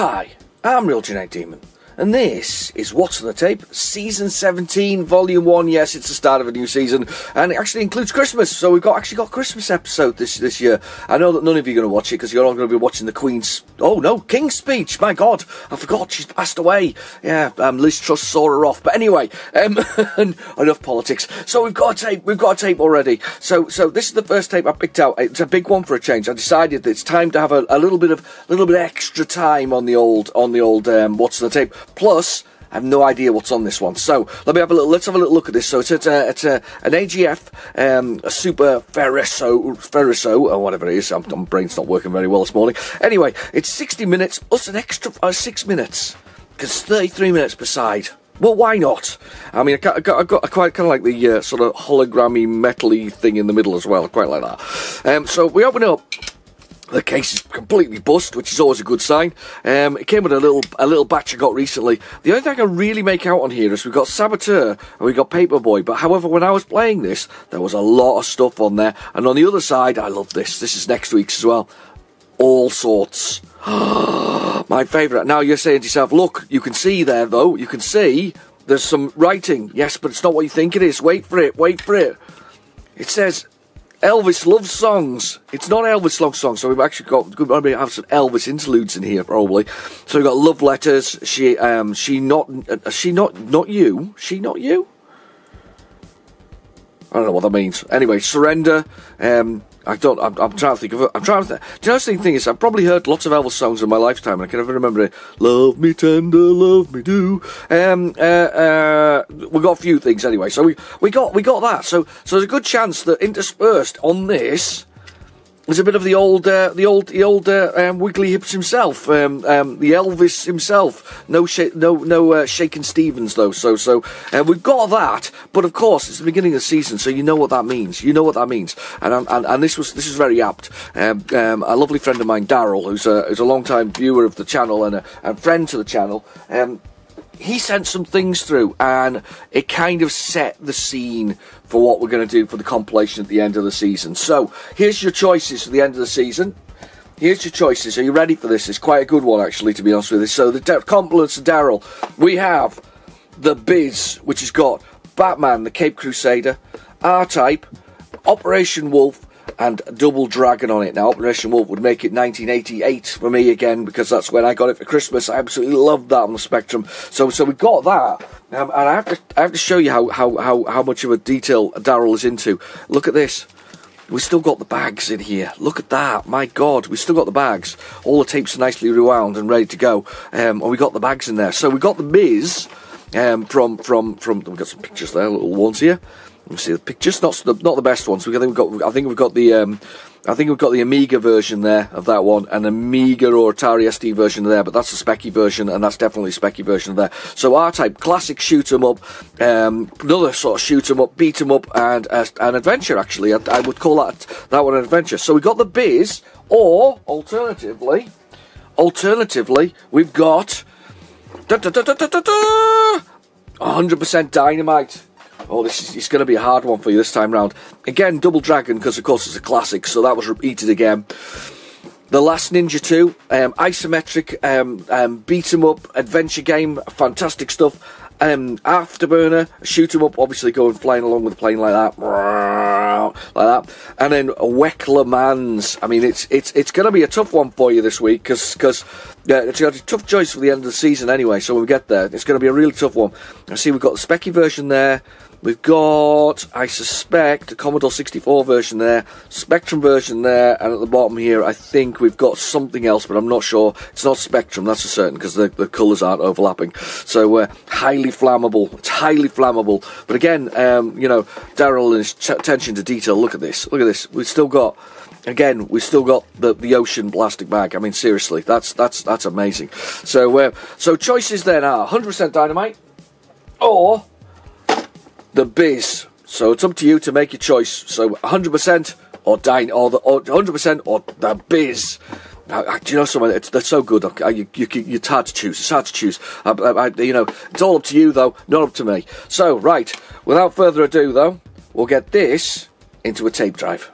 Hi, I'm Real Genetic Demon, and this is What's on the Tape, Season 17, Volume 1. Yes, it's the start of a new season, and it actually includes Christmas, so we've actually got a Christmas episode this year. I know that none of you are going to watch it, because you're all going to be watching the Queen's... Oh, no, King's speech! My God, I forgot, she's passed away. Yeah, Liz Truss saw her off. But anyway, enough politics. So we've got a tape already. So this is the first tape I picked out. It's a big one for a change. I decided that it's time to have a little bit extra time on the old What's on the Tape. Plus, I have no idea what's on this one. So let's have a little look at this. So it's an AGF, a Super Ferriso, or whatever it is. My brain's not working very well this morning. Anyway, it's 60 minutes plus an extra 6 minutes, because it's 33 minutes per side. Well, why not? I mean, I quite kind of like the sort of hologrammy, metal-y thing in the middle as well. I quite like that. So we open it up. The case is completely bust, which is always a good sign. It came with a little batch I got recently. The only thing I can really make out on here is we've got Saboteur and we've got Paperboy. But however, when I was playing this, there was a lot of stuff on there. And on the other side, I love this. This is next week's as well. All Sorts. My favourite. Now you're saying to yourself, look, you can see there though. You can see there's some writing. Yes, but it's not what you think it is. Wait for it. Wait for it. It says... Elvis loves songs. It's not Elvis love songs, so we've actually got have some Elvis interludes in here probably. So we've got love letters. She not you. I don't know what that means. Anyway, surrender. I'm trying to think of it. Do you know the thing is, I've probably heard lots of Elvis songs in my lifetime, and I can never remember it. Love me tender, love me do. We got a few things anyway. So we got that. So there's a good chance that interspersed on this is a bit of the old Wiggly Hips himself, the Elvis himself. No Shakin' Stevens though. So we've got that, but of course it's the beginning of the season, so you know what that means. And this was very apt. A lovely friend of mine, Daryl, who's a long-time viewer of the channel and a friend to the channel. He sent some things through, and it kind of set the scene for what we're going to do for the compilation at the end of the season. So, here's your choices for the end of the season. Here's your choices. Are you ready for this? It's quite a good one, actually, to be honest with you. So, the compliments of Daryl. We have The Biz, which has got Batman, the Cape Crusader, R-Type, Operation Wolf, and Double Dragon on it. Now, Operation Wolf would make it 1988 for me again, because that's when I got it for Christmas. I absolutely loved that on the Spectrum. So we got that, and I have to show you how much of a detail Daryl is into. Look at this. We still got the bags in here. Look at that. My God, we still got the bags. All the tapes are nicely rewound and ready to go. And we got the bags in there. So we got the Miz from. We got some pictures there, little ones here. You see the pictures, not the best ones. I think we've got the Amiga version there of that one, and Amiga or Atari SD version there. But that's a specky version, and that's definitely a specky version there. So R-Type, classic shoot 'em up, another sort of shoot 'em up, beat 'em up, and an adventure. Actually, I would call that one an adventure. So we got the Biz, or alternatively, we've got 100% Dynamite. Oh, it's going to be a hard one for you this time round. Again, Double Dragon, because of course it's a classic, so that was repeated again. The Last Ninja 2, isometric, beat 'em up, adventure game, fantastic stuff. Afterburner, shoot 'em up, obviously flying along with the plane like that. And then Wecklermans. I mean, it's going to be a tough one for you this week, because it's got a tough choice for the end of the season anyway, so when we get there, it's going to be a really tough one. I see we've got the specky version there. We've got, I suspect, the Commodore 64 version there, Spectrum version there, and at the bottom here, I think we've got something else, but I'm not sure. It's not Spectrum, that's for certain, because the colours aren't overlapping. So, highly flammable. It's highly flammable. But again, Daryl and his attention to detail, look at this. Look at this. We've still got the ocean plastic bag. I mean, seriously, that's amazing. So choices then are 100% Dynamite, or the Biz. So it's up to you to make your choice. So 100% or 100% or the Biz. Now, do you know something? They're so good. It's hard to choose. It's hard to choose. It's all up to you though, not up to me. So right, without further ado though, we'll get this into a tape drive.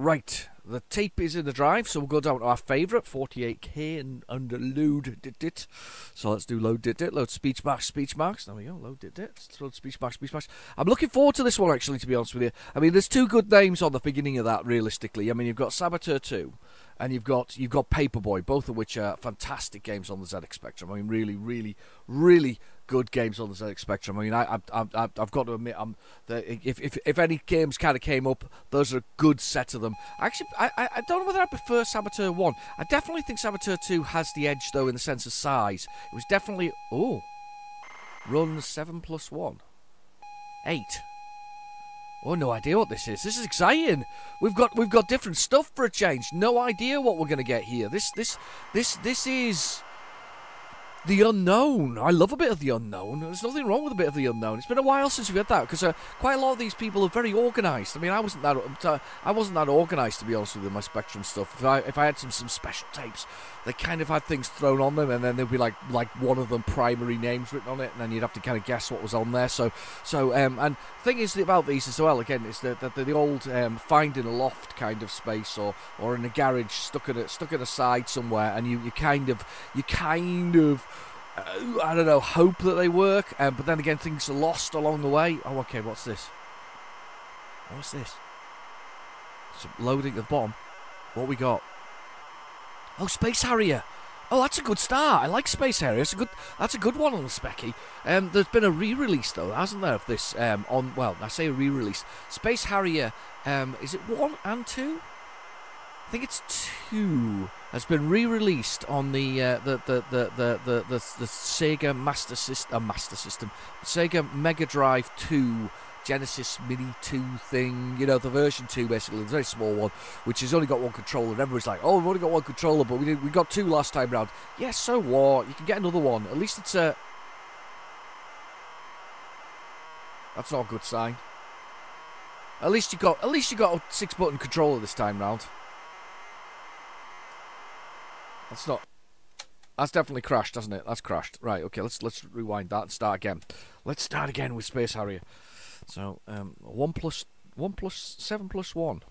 Right, the tape is in the drive, so we'll go down to our favourite, 48K, and under load dit. So let's do load dit, load speech marks. There we go, load dit, load speech marks. I'm looking forward to this one, actually, to be honest with you. I mean, there's two good names on the beginning of that, realistically. I mean, you've got Saboteur 2, and you've got Paperboy, both of which are fantastic games on the ZX Spectrum. I mean, really good games on the ZX Spectrum. I mean, I've got to admit, if any games kind of came up, those are a good set of them. Actually, I don't know whether I prefer Saboteur 1. I definitely think Saboteur 2 has the edge, though, in the sense of size. It was definitely... Oh. Run 7 plus 1. 8. Oh, no idea what this is. This is exciting. We've got different stuff for a change. No idea what we're going to get here. This is the unknown. I love a bit of the unknown. There's nothing wrong with a bit of the unknown. It's been a while since we've had that, because quite a lot of these people are very organised. I mean, I wasn't that organised, to be honest with you, my Spectrum stuff. If I had some special tapes, they kind of had things thrown on them, and then there'd be like one of them primary names written on it, and then you'd have to kind of guess what was on there. So and the thing is about these as well, again, is that the old finding a loft kind of space, or in a garage stuck at a side somewhere, and you kind of I don't know, hope that they work, but then again, things are lost along the way. Oh, okay, what's this? What's this? It's loading at the bottom. What we got? Oh, Space Harrier. Oh, that's a good start. I like Space Harrier. That's a good one on the Specky. There's been a re-release, though, hasn't there, of this well, I say a re-release. Space Harrier, is it 1 and 2? I think it's 2. Has been re-released on the Sega Master System, Sega Mega Drive 2 Genesis Mini 2 thing, you know, the version 2 basically, the very small one, which has only got one controller, and everybody's like, oh, we've only got one controller, but we got 2 last time round. Yes, so what? You can get another one. At least it's a... That's not a good sign. At least you got a 6-button controller this time round. That's definitely crashed, hasn't it? That's crashed. Right, okay, let's rewind that and start again. Let's start again with Space Harrier. So, 1 plus 7 plus 1.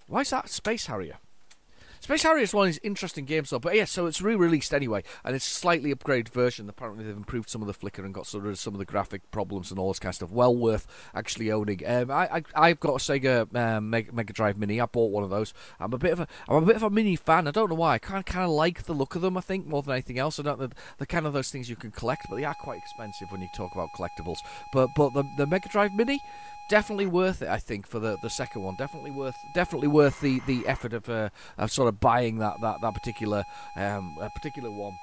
Why is that Space Harrier? Space Harrier is one of these interesting games, though. But yeah, so it's re-released anyway, and it's a slightly upgraded version. Apparently, they've improved some of the flicker and got sort of some of the graphic problems and all this kind of stuff. Well worth actually owning. I've got a Sega Mega Drive Mini. I bought one of those. I'm a bit of a Mini fan. I don't know why. I kind of like the look of them, I think, more than anything else. They're kind of those things you can collect, but they are quite expensive when you talk about collectibles. But the Mega Drive Mini, definitely worth it, I think, for the second one. Definitely worth the effort of sort of buying that particular one.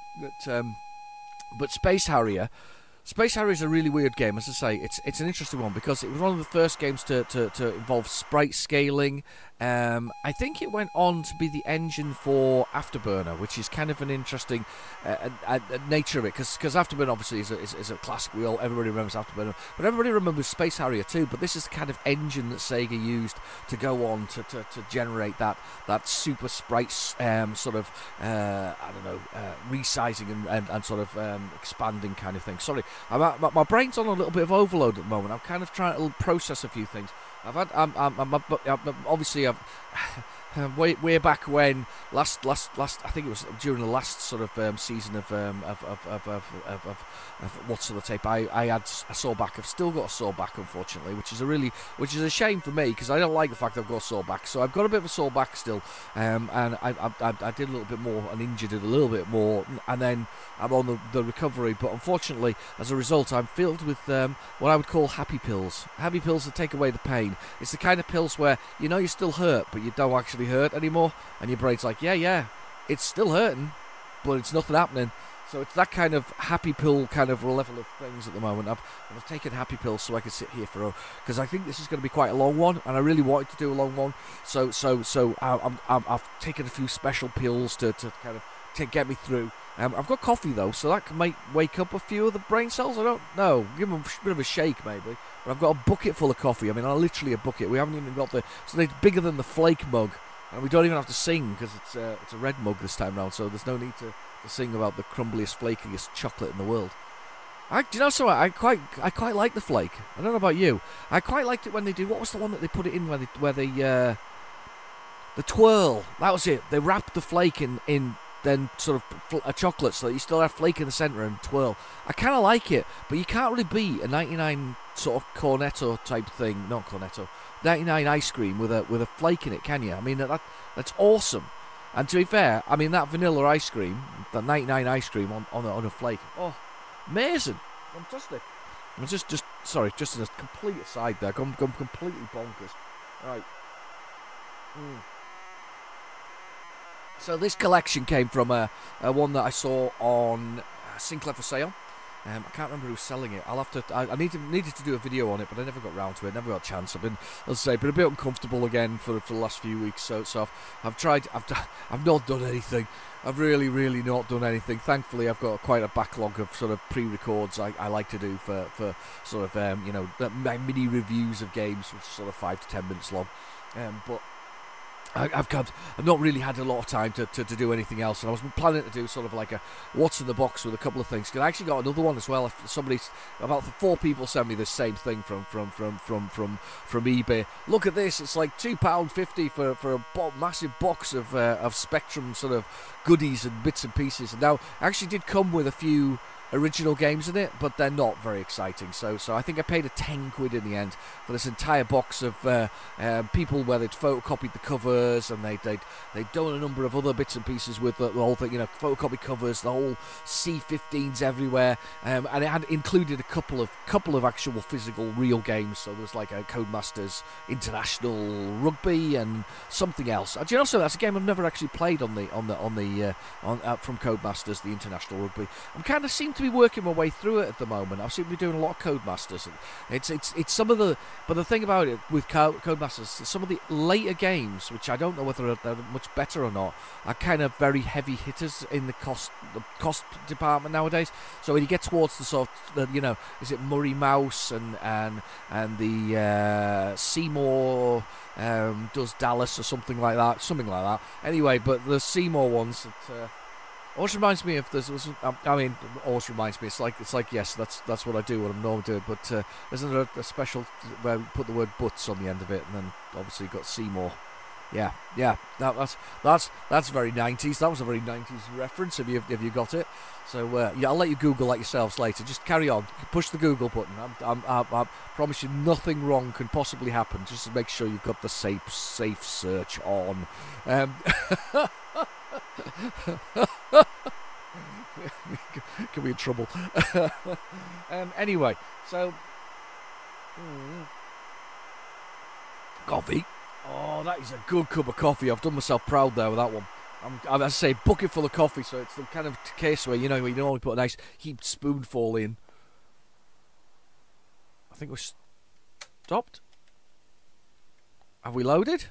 But Space Harrier is a really weird game. As I say, it's an interesting one because it was one of the first games to involve sprite scaling. I think it went on to be the engine for Afterburner, which is kind of an interesting nature of it, because Afterburner obviously is a classic. Everybody remembers Afterburner, but everybody remembers Space Harrier too. But this is the kind of engine that Sega used to go on to generate that super sprites sort of resizing and sort of expanding kind of thing. Sorry, my brain's on a little bit of overload at the moment. I'm kind of trying to process a few things. Obviously way back when last I think it was during the last sort of season of what's on the tape, I had a sore back. I've still got a sore back, unfortunately, which is a shame for me, because I don't like the fact I've got a sore back. So I've got a bit of a sore back still, and I did a little bit more and injured it a little bit more, and then I'm on the recovery. But unfortunately, as a result, I'm filled with what I would call happy pills. Happy pills that take away the pain. It's the kind of pills where you know you're still hurt, but you don't actually hurt anymore, and your brain's like, yeah, it's still hurting, but it's nothing happening. So it's that kind of happy pill kind of level of things at the moment. I've taken happy pills so I can sit here because I think this is going to be quite a long one, and I really wanted to do a long one. So I've taken a few special pills to kind of to get me through. I've got coffee though, so that might wake up a few of the brain cells. I don't know. Give them a bit of a shake maybe. But I've got a bucket full of coffee. I mean, literally a bucket. We haven't even got so it's bigger than the flake mug, and we don't even have to sing because it's a red mug this time round. So there's no need to sing about the crumbliest, flakiest chocolate in the world. Do you know something? I quite like the flake. I don't know about you. I quite liked it when they do. What was the one that they put it in where the twirl? That was it. They wrapped the flake in then sort of a chocolate so that you still have flake in the centre and twirl. I kind of like it, but you can't really beat a 99 sort of cornetto type thing. Not cornetto. 99 ice cream with a flake in it, can you? I mean that's awesome. And to be fair, I mean that vanilla ice cream, that 99 ice cream on a flake. Oh. Amazing, fantastic. I'm just sorry, just as a complete aside there, gone completely bonkers. Right. So this collection came from a one that I saw on Sinclair for sale. I can't remember who's selling it. I'll have to. I needed to do a video on it, but I never got round to it. Never got a chance. I've been, as I say, been a bit uncomfortable again for the last few weeks. So I've tried. I've not done anything. I've really not done anything. Thankfully, I've got quite a backlog of sort of pre-records I like to do for sort of my mini reviews of games, which is sort of 5 to 10 minutes long. But I've not really had a lot of time to do anything else, and I was planning to do sort of like a what's in the box with a couple of things. Because I actually got another one as well. About 4 people sent me the same thing from eBay. Look at this! It's like £2.50 for a massive box of Spectrum sort of goodies and bits and pieces. And now, it actually did come with a few original games in it, but they're not very exciting. So I think I paid a £10 in the end for this entire box of people where they'd photocopied the covers, and they'd done a number of other bits and pieces with the whole thing, photocopied covers, the whole C15s everywhere, and it had included a couple of actual physical real games. So there was like a Codemasters International Rugby and something else. Do you know, so that's a game I've never actually played from Codemasters, the International Rugby. I'm kind of seem to be working my way through it at the moment. I seem to be doing a lot of Codemasters. It's some of the, but the thing about it with Codemasters, some of the later games, which I don't know whether they're much better or not, are kind of very heavy hitters in the cost department nowadays. So when you get towards the sort of, is it Murray Mouse and the Seymour does Dallas or something like that. Anyway, but the Seymour ones. Always reminds me of always reminds me. It's like yes, that's what I do, what I'm normally doing. But isn't there a special where we put the word "buts" on the end of it, and then obviously you've got Seymour. Yeah. That's very 90s. That was a very 90s reference. Have you got it? So I'll let you Google that yourselves later. Just carry on. Push the Google button. I promise you nothing wrong can possibly happen. Just to make sure you've got the safe search on. Can be in trouble. Anyway, so coffee. Oh, that is a good cup of coffee. I've done myself proud there with that one. As I say, bucket full of coffee, so it's the kind of case where you normally put a nice heaped spoonful in. I think we're stopped. Have we loaded?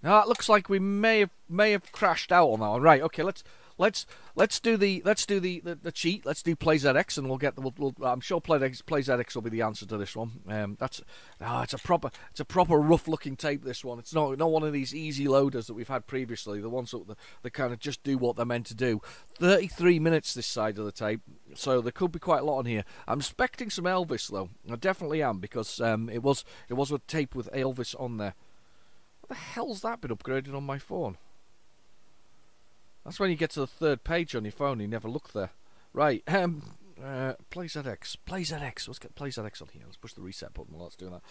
Now it looks like we may have crashed out on that one. Right, okay, let's do the cheat. Let's do PlayZX, and we'll I'm sure PlayZX will be the answer to this one. It's a proper rough looking tape. This one, it's not one of these easy loaders that we've had previously. The ones that kind of just do what they're meant to do. 33 minutes this side of the tape, so there could be quite a lot on here. I'm expecting some Elvis though. I definitely am, because it was a tape with Elvis on there. What the hell's that been upgraded on my phone? That's when you get to the third page on your phone, you never look there. Right, PlayZX. Let's get PlayZX on here. Let's push the reset button while that's doing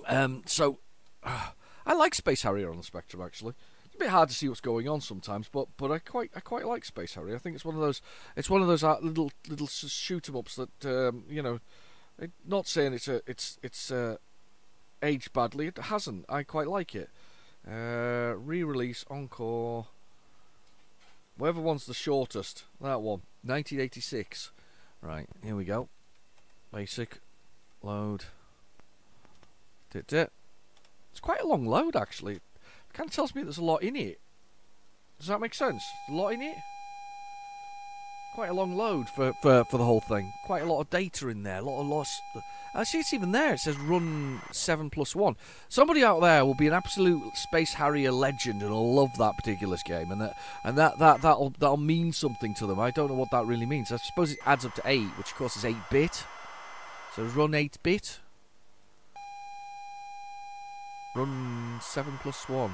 that. I like Space Harrier on the Spectrum, actually. It's a bit hard to see what's going on sometimes, but I quite like Space Harrier. I think it's one of those little shoot 'em ups that not saying it's aged badly. It hasn't. I quite like it. Re-release, encore. Whatever one's the shortest. That one. 1986. Right, here we go. Basic. Load. It's quite a long load, actually. It kind of tells me there's a lot in it. Does that make sense? A lot in it? Quite a long load for the whole thing. Quite a lot of data in there. A lot of loss. Actually, it's even there. It says run 7+1. Somebody out there will be an absolute Space Harrier legend and will love that particular game, and that'll mean something to them. I don't know what that really means. I suppose it adds up to 8, which of course is 8-bit. So run 8-bit. Run 7+1.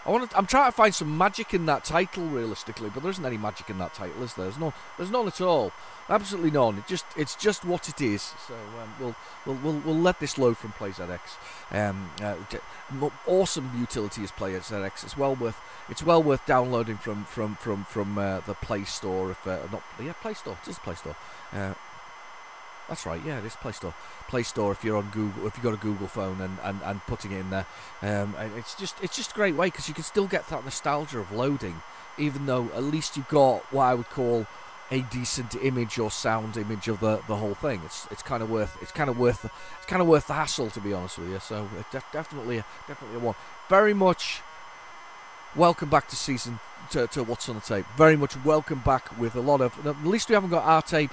I'm trying to find some magic in that title, realistically, but there isn't any magic in that title, is there? There's none at all. Absolutely none. It's just what it is. So we'll let this load from PlayZX. Awesome utility is PlayZX. It's well worth downloading from the Play Store. Play Store. It is Play Store. That's right, yeah, it is Play Store. Play Store if you're on Google, if you've got a Google phone and putting it in there. It's just a great way because you can still get that nostalgia of loading, even though at least you've got what I would call a decent image or sound image of the whole thing. It's kind of worth the hassle, to be honest with you. So definitely a one. Very much welcome back to season to What's on the Tape. Very much welcome back with a lot of. At least we haven't got our tape.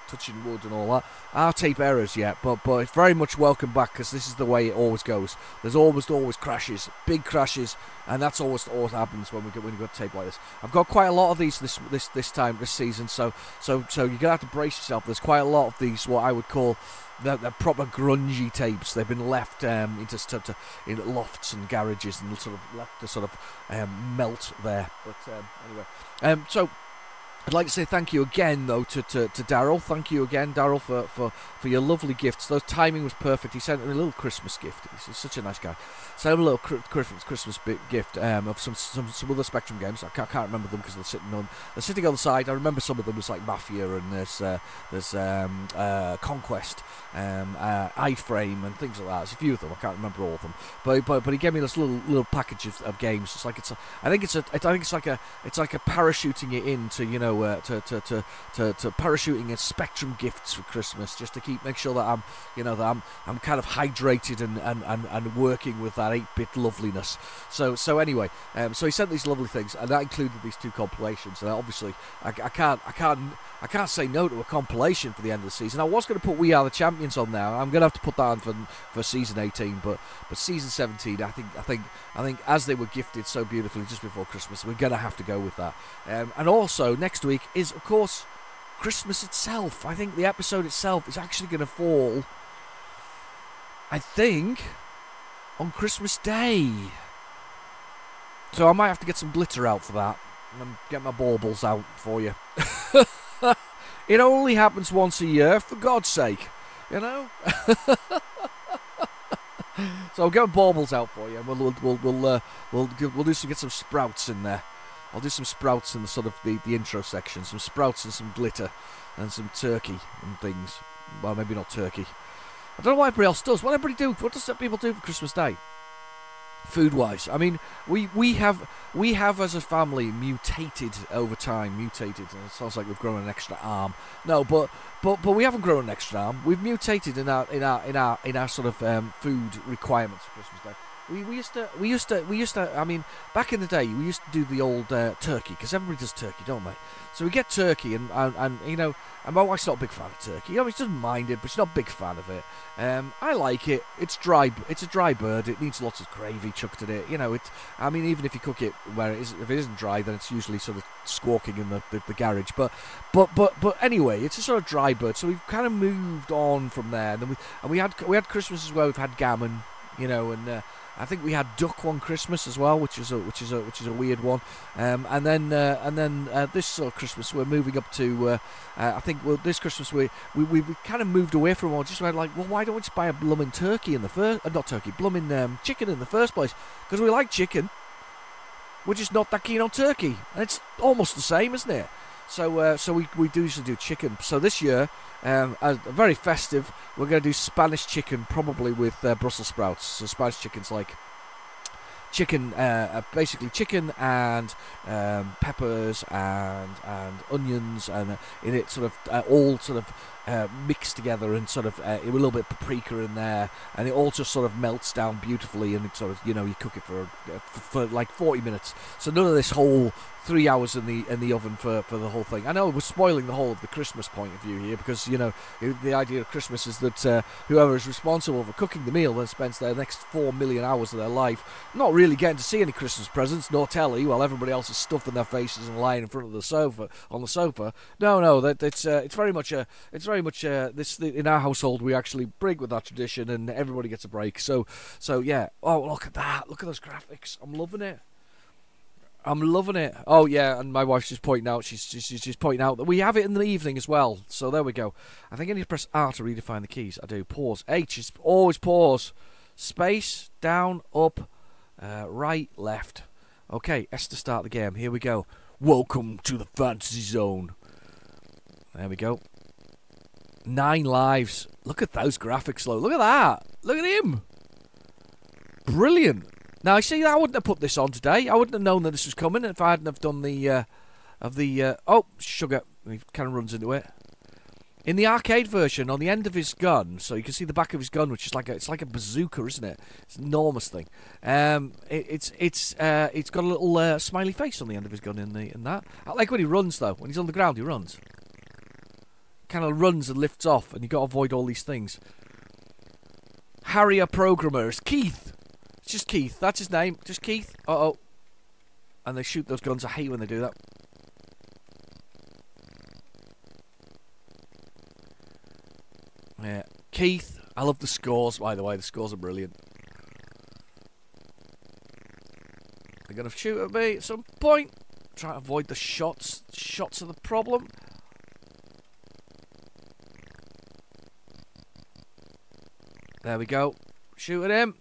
Touching wood and all that. Our tape errors yet, but it's very much welcome back because this is the way it always goes. There's almost always crashes, big crashes, and that's always happens when you got tape like this. I've got quite a lot of these this season, so you're gonna have to brace yourself. There's quite a lot of these what I would call the proper grungy tapes. They've been left in lofts and garages and sort of left to sort of melt there. But anyway, so. I'd like to say thank you again, though, to Daryl. Thank you again, Daryl, for your lovely gifts. The timing was perfect. He sent me a little Christmas gift. He's such a nice guy. Sent him a little Christmas gift of some other Spectrum games. I can't remember them because they're sitting on the side. I remember some of them was like Mafia and there's Conquest, iFrame and things like that. There's a few of them. I can't remember all of them. But he gave me this little package of games. I think it's like a parachuting it into to parachuting in Spectrum gifts for Christmas, just to make sure that I'm kind of hydrated and working with that 8-bit loveliness. So anyway, so he sent these lovely things, and that included these 2 compilations. And obviously, I can't say no to a compilation for the end of the season. I was going to put We Are the Champions on there. I'm going to have to put that on for season 18, but season 17, I think as they were gifted so beautifully just before Christmas, we're going to have to go with that. And also next week is, of course, Christmas itself. I think the episode itself is actually going to fall, I think, on Christmas Day. So I might have to get some glitter out for that and get my baubles out for you. It only happens once a year, for God's sake, you know. So I'll get baubles out for you, and we'll get some sprouts in there. I'll do some sprouts in the sort of the intro section, some sprouts and some glitter, and some turkey and things. Well, maybe not turkey. I don't know what everybody else does. What does people do for Christmas Day? Food-wise, I mean, we have as a family mutated over time. And it sounds like we've grown an extra arm. No, but we haven't grown an extra arm. We've mutated in our sort of food requirements for Christmas Day. We used to. I mean, back in the day, we used to do the old turkey, because everybody does turkey, don't they? So we get turkey, and my wife's not a big fan of turkey. She doesn't mind it, but she's not a big fan of it. I like it. It's dry. It's a dry bird. It needs lots of gravy chucked in it. I mean, even if you cook it where it is, if it isn't dry, then it's usually sort of squawking in the garage. But anyway, it's a sort of dry bird. So we've kind of moved on from there. And then we had Christmas as well. We've had gammon, and. I think we had duck one Christmas as well, which is a weird one. And then this sort of Christmas we're moving up to. I think this Christmas we kind of moved away from all. Just went like, well, why don't we just buy a blooming turkey in the first? Not turkey, blooming chicken in the first place, because we like chicken. We're just not that keen on turkey, and it's almost the same, isn't it? So we do usually do chicken. So this year, very festive, we're going to do Spanish chicken, probably with Brussels sprouts. So Spanish chicken's like chicken, basically chicken and peppers and onions, and in it sort of all sort of mixed together, and sort of a little bit of paprika in there, and it all just sort of melts down beautifully, and it sort of, you cook it for like 40 minutes. So none of this whole 3 hours in the oven for the whole thing. I know we're spoiling the whole of the Christmas point of view here, because the idea of Christmas is that whoever is responsible for cooking the meal then spends their next 4 million hours of their life not really getting to see any Christmas presents nor telly, while everybody else is stuffing their faces and lying in front of the sofa on the sofa. No, it's very much this in our household we actually break with that tradition and everybody gets a break. So yeah. Oh, look at that! Look at those graphics. I'm loving it. Oh yeah, and my wife's just pointing out. She's pointing out that we have it in the evening as well. So there we go. I think I need to press R to redefine the keys. I do. Pause. H is always pause. Space, down, up, right, left. Okay, S to start the game. Here we go. Welcome to the fantasy zone. There we go. 9 lives. Look at those graphics, though. Look at that. Look at him. Brilliant. Now, I see, I wouldn't have put this on today. I wouldn't have known that this was coming if I hadn't have done oh, sugar. He kind of runs into it. In the arcade version, on the end of his gun, so you can see the back of his gun, which is it's like a bazooka, isn't it? It's an enormous thing. It's got a little smiley face on the end of his gun in that. I like when he runs, though. When he's on the ground, he runs. Kind of runs and lifts off, and you've got to avoid all these things. Harrier programmers. Keith. It's just Keith. That's his name. Just Keith. Uh-oh. And they shoot those guns. I hate when they do that. Yeah. Keith. I love the scores, by the way. The scores are brilliant. They're going to shoot at me at some point. Try to avoid the shots. Shots are the problem. There we go. Shoot at him.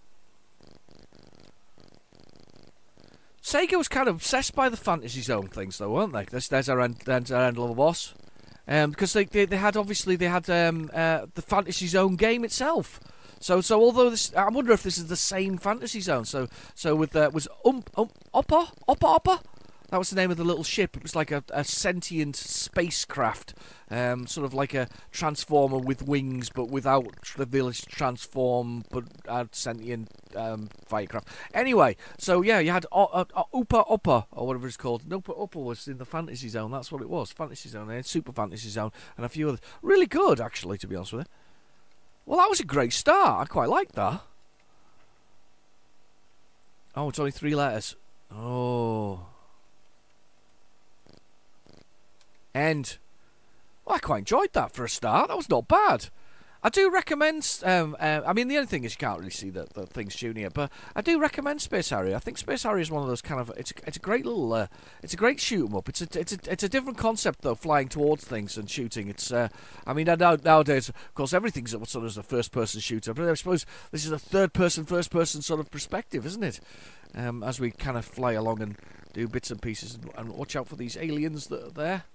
Sega was kind of obsessed by the Fantasy Zone things, though, weren't they? There's our end level boss. Because they had the Fantasy Zone game itself. So although this, I wonder if this is the same Fantasy Zone. So with was Upper. That was the name of the little ship. It was like a sentient spacecraft, sort of like a transformer with wings, but without the ability to transform, but had sentient fightercraft. Anyway, so yeah, you had Upper, or whatever it's called. No, Upper was in the Fantasy Zone. That's what it was, Fantasy Zone. They had Super Fantasy Zone and a few others. Really good, actually, to be honest with you. Well, that was a great start. I quite liked that. Oh, it's only 3 letters. Oh. And well, I quite enjoyed that for a start. That was not bad. I do recommend. I mean, the only thing is you can't really see the things shooting it, but I do recommend Space Harrier. I think Space Harrier is one of those kind of. It's a great little. It's a great shoot 'em up. It's a different concept though, flying towards things and shooting. It's. I mean, nowadays, of course, everything's sort of a first-person shooter, but I suppose this is a third-person, first-person sort of perspective, isn't it? As we kind of fly along and do bits and pieces, and watch out for these aliens that are there.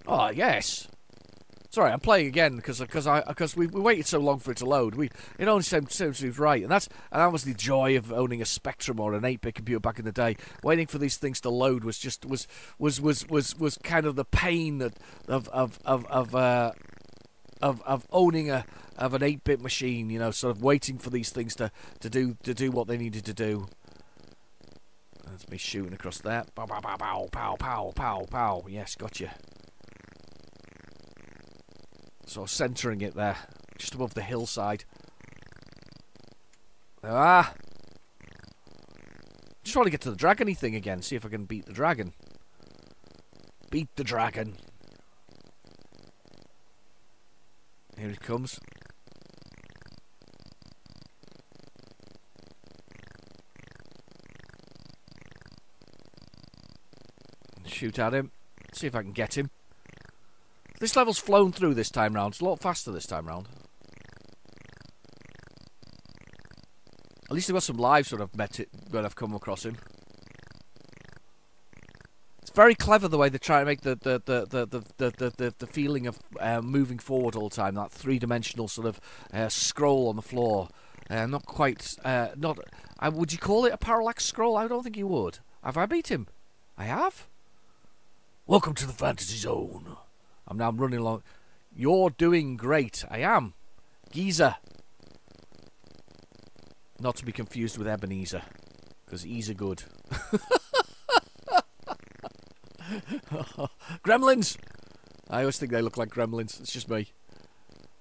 Oh, yes. Sorry, I'm playing again because we waited so long for it to load. It only seems right, and that was the joy of owning a Spectrum or an 8-bit computer back in the day. Waiting for these things to load was kind of the pain of owning an 8-bit machine. You know, sort of waiting for these things to do what they needed to do. That's me shooting across there. Pow pow pow pow pow pow pow pow. Yes, gotcha. So centering it there, just above the hillside. Ah! Just want to get to the dragony thing again, see if I can beat the dragon. Beat the dragon. Here he comes. Shoot at him. See if I can get him. This level's flown through this time round. It's a lot faster this time round. At least I've got some lives when I've met it, when I've come across him. It's very clever the way they try to make the feeling of moving forward all the time. That 3-dimensional sort of scroll on the floor. Not quite. Would you call it a parallax scroll? I don't think you would. Have I beat him? I have. Welcome to the Fantasy Zone. I'm now running along. You're doing great. I am. Geezer. Not to be confused with Ebenezer. Because he's a good. Gremlins! I always think they look like gremlins. It's just me.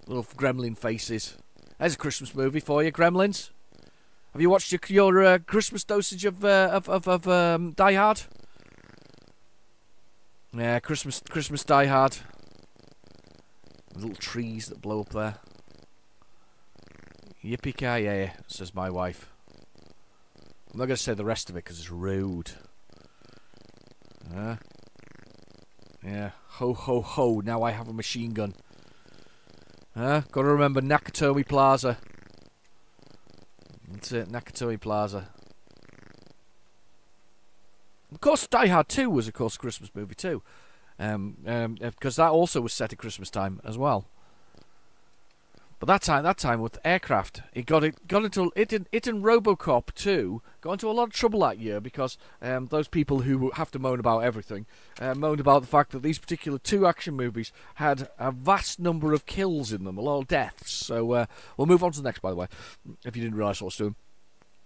Little gremlin faces. There's a Christmas movie for you, Gremlins. Have you watched your Christmas dosage of Die Hard? Yeah, Christmas Die Hard. Little trees that blow up there. Yippee-ki-yay, says my wife. I'm not going to say the rest of it because it's rude. Yeah, ho ho ho, now I have a machine gun. Gotta remember Nakatomi Plaza. That's it, Nakatomi Plaza. Of course, Die Hard 2 was, of course, a Christmas movie too. Because that also was set at Christmas time as well. But that time with aircraft, it and RoboCop 2 got into a lot of trouble that year because those people who have to moan about everything moaned about the fact that these particular 2 action movies had a vast number of kills in them, a lot of deaths. So we'll move on to the next, by the way, if you didn't realise what I was doing.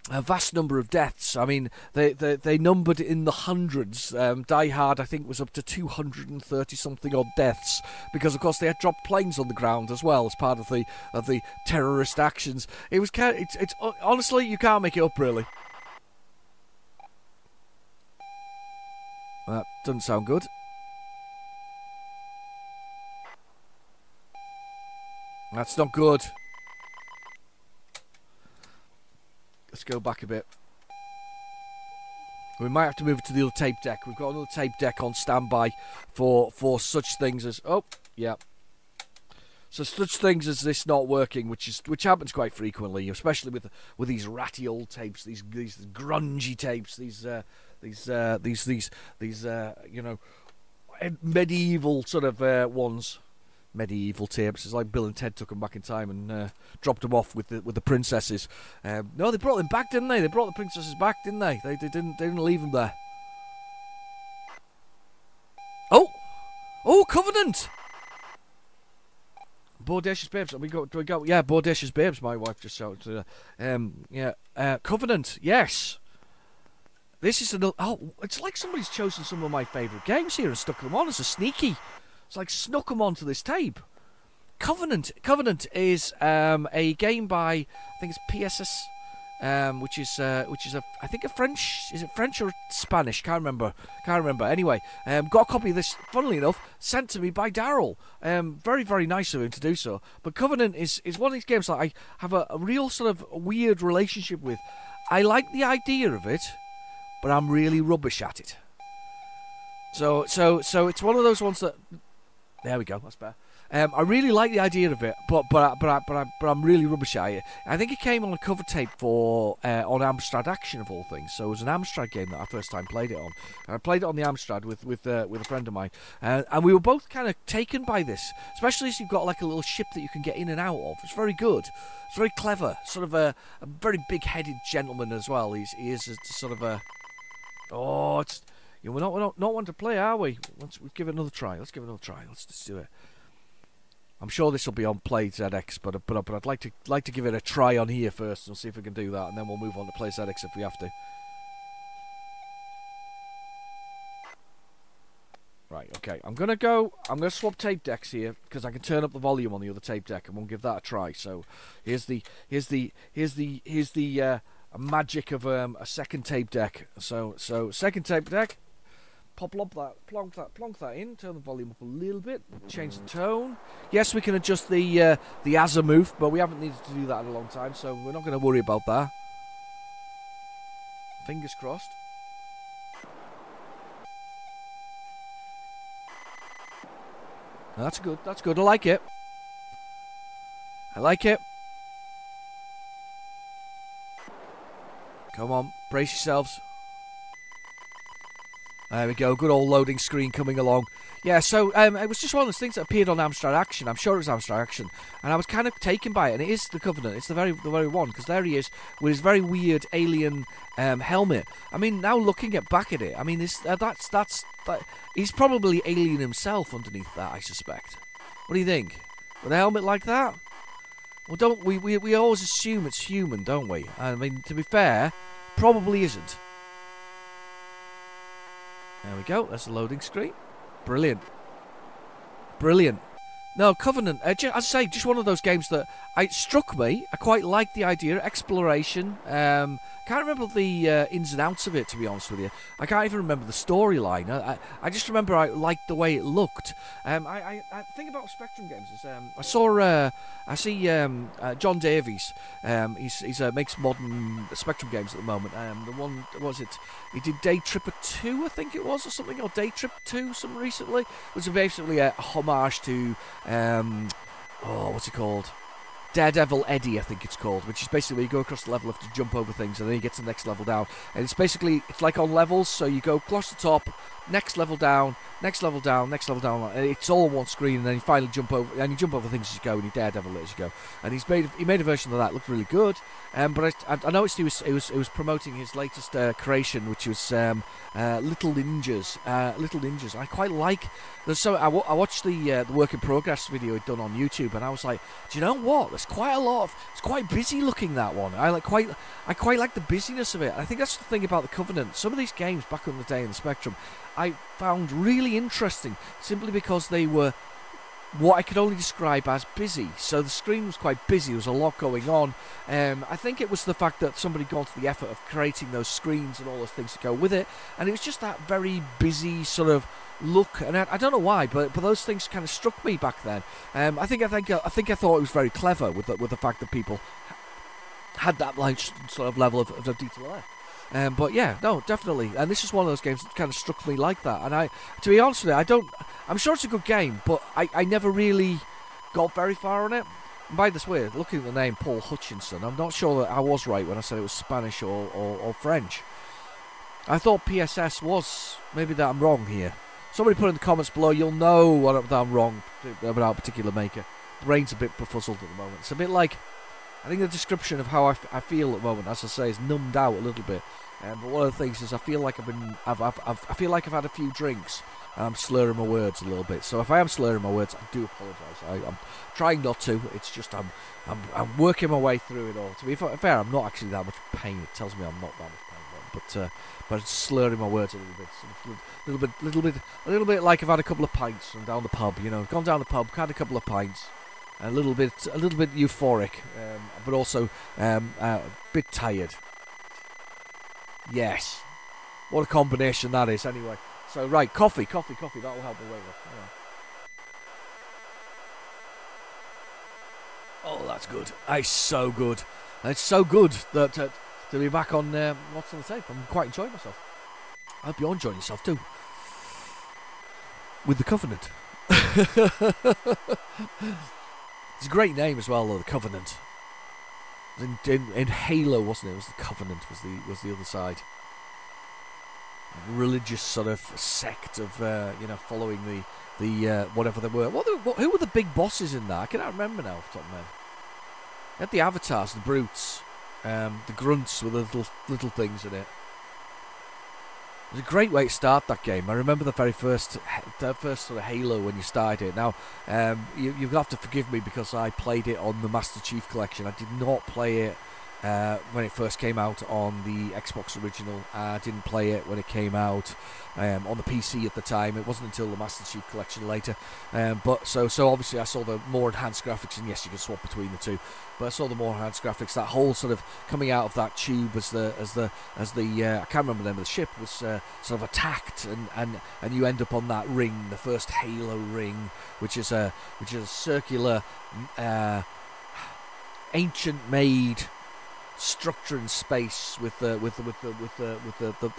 A vast number of deaths. I mean, they numbered in the hundreds. Die Hard, I think, was up to 230-something odd deaths because, of course, they had dropped planes on the ground as well as part of the terrorist actions. It was it's honestly, you can't make it up, really. That doesn't sound good. That's not good. Let's go back a bit. We might have to move it to the other tape deck. We've got another tape deck on standby for such things as... Oh, yeah. So such things as this not working, which happens quite frequently, especially with these ratty old tapes, these grungy tapes, these you know, medieval sort of ones. Medieval tapes. It's like Bill and Ted took them back in time and dropped them off with the princesses. No, they brought them back, didn't they? They brought the princesses back, didn't they? They didn't leave them there. Oh, Covenant. Bodacious Babes. We go. Yeah, Bodacious Babes. My wife just shouted. Covenant. Yes. This is another. Oh, it's like somebody's chosen some of my favourite games here and stuck them on as a sneaky. It's like snuck them onto this tape. Covenant. Covenant is a game by, I think it's PSS, which is I think a French. Is it French or Spanish? Can't remember. Anyway, got a copy of this. Funnily enough, sent to me by Daryl. Very very nice of him to do so. But Covenant is one of these games that I have a real sort of weird relationship with. I like the idea of it, but I'm really rubbish at it. So it's one of those ones that. There we go. That's better. I really like the idea of it, but I'm really rubbish at it. I think it came on a cover tape for on Amstrad Action of all things. So it was an Amstrad game that I first time played it on. I played it on the Amstrad with a friend of mine, and we were both kind of taken by this, especially as you've got like a little ship that you can get in and out of. It's very good. It's very clever. Sort of a very big-headed gentleman as well. He is a sort of a. Oh, it's. Yeah, we're not one to play, are we? Once we've given it another try. Let's give it another try. Let's just do it. I'm sure this will be on PlayZX, but I'd like to give it a try on here first and see if we can do that, and then we'll move on to PlayZX if we have to. Right, okay. I'm gonna swap tape decks here because I can turn up the volume on the other tape deck, and we'll give that a try. So here's the magic of a second tape deck. So second tape deck. Plonk that in, turn the volume up a little bit, change the tone. Yes, we can adjust the azimuth, but we haven't needed to do that in a long time, so we're not going to worry about that. Fingers crossed. That's good, that's good, I like it. Come on, brace yourselves. There we go, good old loading screen coming along. Yeah, so it was just one of those things that appeared on Amstrad Action. I'm sure it was Amstrad Action. And I was kind of taken by it, and it is the Covenant. It's the very one, because there he is with his very weird alien helmet. I mean, now looking back at it, I mean, he's probably alien himself underneath that, I suspect. What do you think? With a helmet like that? Well, don't we always assume it's human, don't we? I mean, to be fair, probably isn't. There we go. That's the loading screen. Brilliant. Brilliant. No, Covenant, as I say, just one of those games that it struck me. I quite liked the idea, exploration. Can't remember the ins and outs of it, to be honest with you. I can't even remember the storyline. I just remember I liked the way it looked. I think about Spectrum Games is I see John Davies. He's makes modern Spectrum games at the moment. The one, was it? He did Day Tripper 2, I think it was, or something, or Day Trip 2, something recently. It was basically a homage to what's it called? Daredevil Eddie, I think it's called, which is basically you go across the level, have to jump over things, and then you get to the next level down. And it's like on levels, so you go across the top, next level down, next level down, next level down. It's all on one screen, and then you finally jump over, and you jump over things as you go, and you Daredevil it as you go. And he made a version of that, looked really good. But I noticed he was promoting his latest creation, which was Little Ninjas. Little Ninjas. I quite like. I watched the work in progress video he'd done on YouTube, and I was like, do you know what? There's quite a lot of. It's quite busy looking, that one. I quite like the busyness of it. I think that's the thing about the Covenant. Some of these games back in the day in the Spectrum, I found really interesting simply because they were what I could only describe as busy. So the screen was quite busy, there was a lot going on. I think it was the fact that somebody got to the effort of creating those screens and all those things to go with it, and it was just that very busy sort of look, and I don't know why, but those things kind of struck me back then. I think I thought it was very clever with the fact that people had that like sort of level of detail there. But yeah, no, definitely. And this is one of those games that kind of struck me like that. And to be honest with you, I'm sure it's a good game, but I never really got very far on it. And by this way, looking at the name Paul Hutchinson, I'm not sure that I was right when I said it was Spanish or French. I thought PSS was. Maybe that I'm wrong here. Somebody put in the comments below, you'll know that I'm wrong about a particular maker. Brain's a bit befuzzled at the moment. It's a bit like, I think the description of how I feel at the moment, as I say, is numbed out a little bit. But one of the things is I feel like I feel like I've had a few drinks and I'm slurring my words a little bit. So if I am slurring my words, I do apologise. I'm trying not to. It's just I'm working my way through it all. To be fair, I'm not actually that much pain. It tells me I'm not that much pain, but it's slurring my words a little bit like I've had a couple of pints from down the pub. You know, gone down the pub, had a couple of pints. A little bit euphoric, but also a bit tired. Yes, what a combination that is. Anyway, so right, coffee. That'll help me later. Yeah. Oh, that's good. It's so good. And it's so good that to be back on What's on the Tape. I'm quite enjoying myself. I hope you're enjoying yourself too. With the Covenant. It's a great name as well, though, the Covenant. In Halo, wasn't it? It was the Covenant was the other side. Religious sort of sect of following the whatever they were. Who were the big bosses in that? I cannot remember now off the top of my head. They had the avatars, the brutes, the grunts with the little things in it. It was a great way to start that game. I remember the first sort of Halo when you started it. Now, you'll have to forgive me because I played it on the Master Chief Collection. I did not play it when it first came out on the Xbox original. I didn't play it when it came out on the PC at the time. It wasn't until the Master Chief Collection later. But so obviously I saw the more enhanced graphics, and yes, you can swap between the two. But I saw the more enhanced graphics. That whole sort of coming out of that tube as the I can't remember the name of the ship was sort of attacked, and you end up on that ring, the first Halo ring, which is a circular, ancient made structure in space with the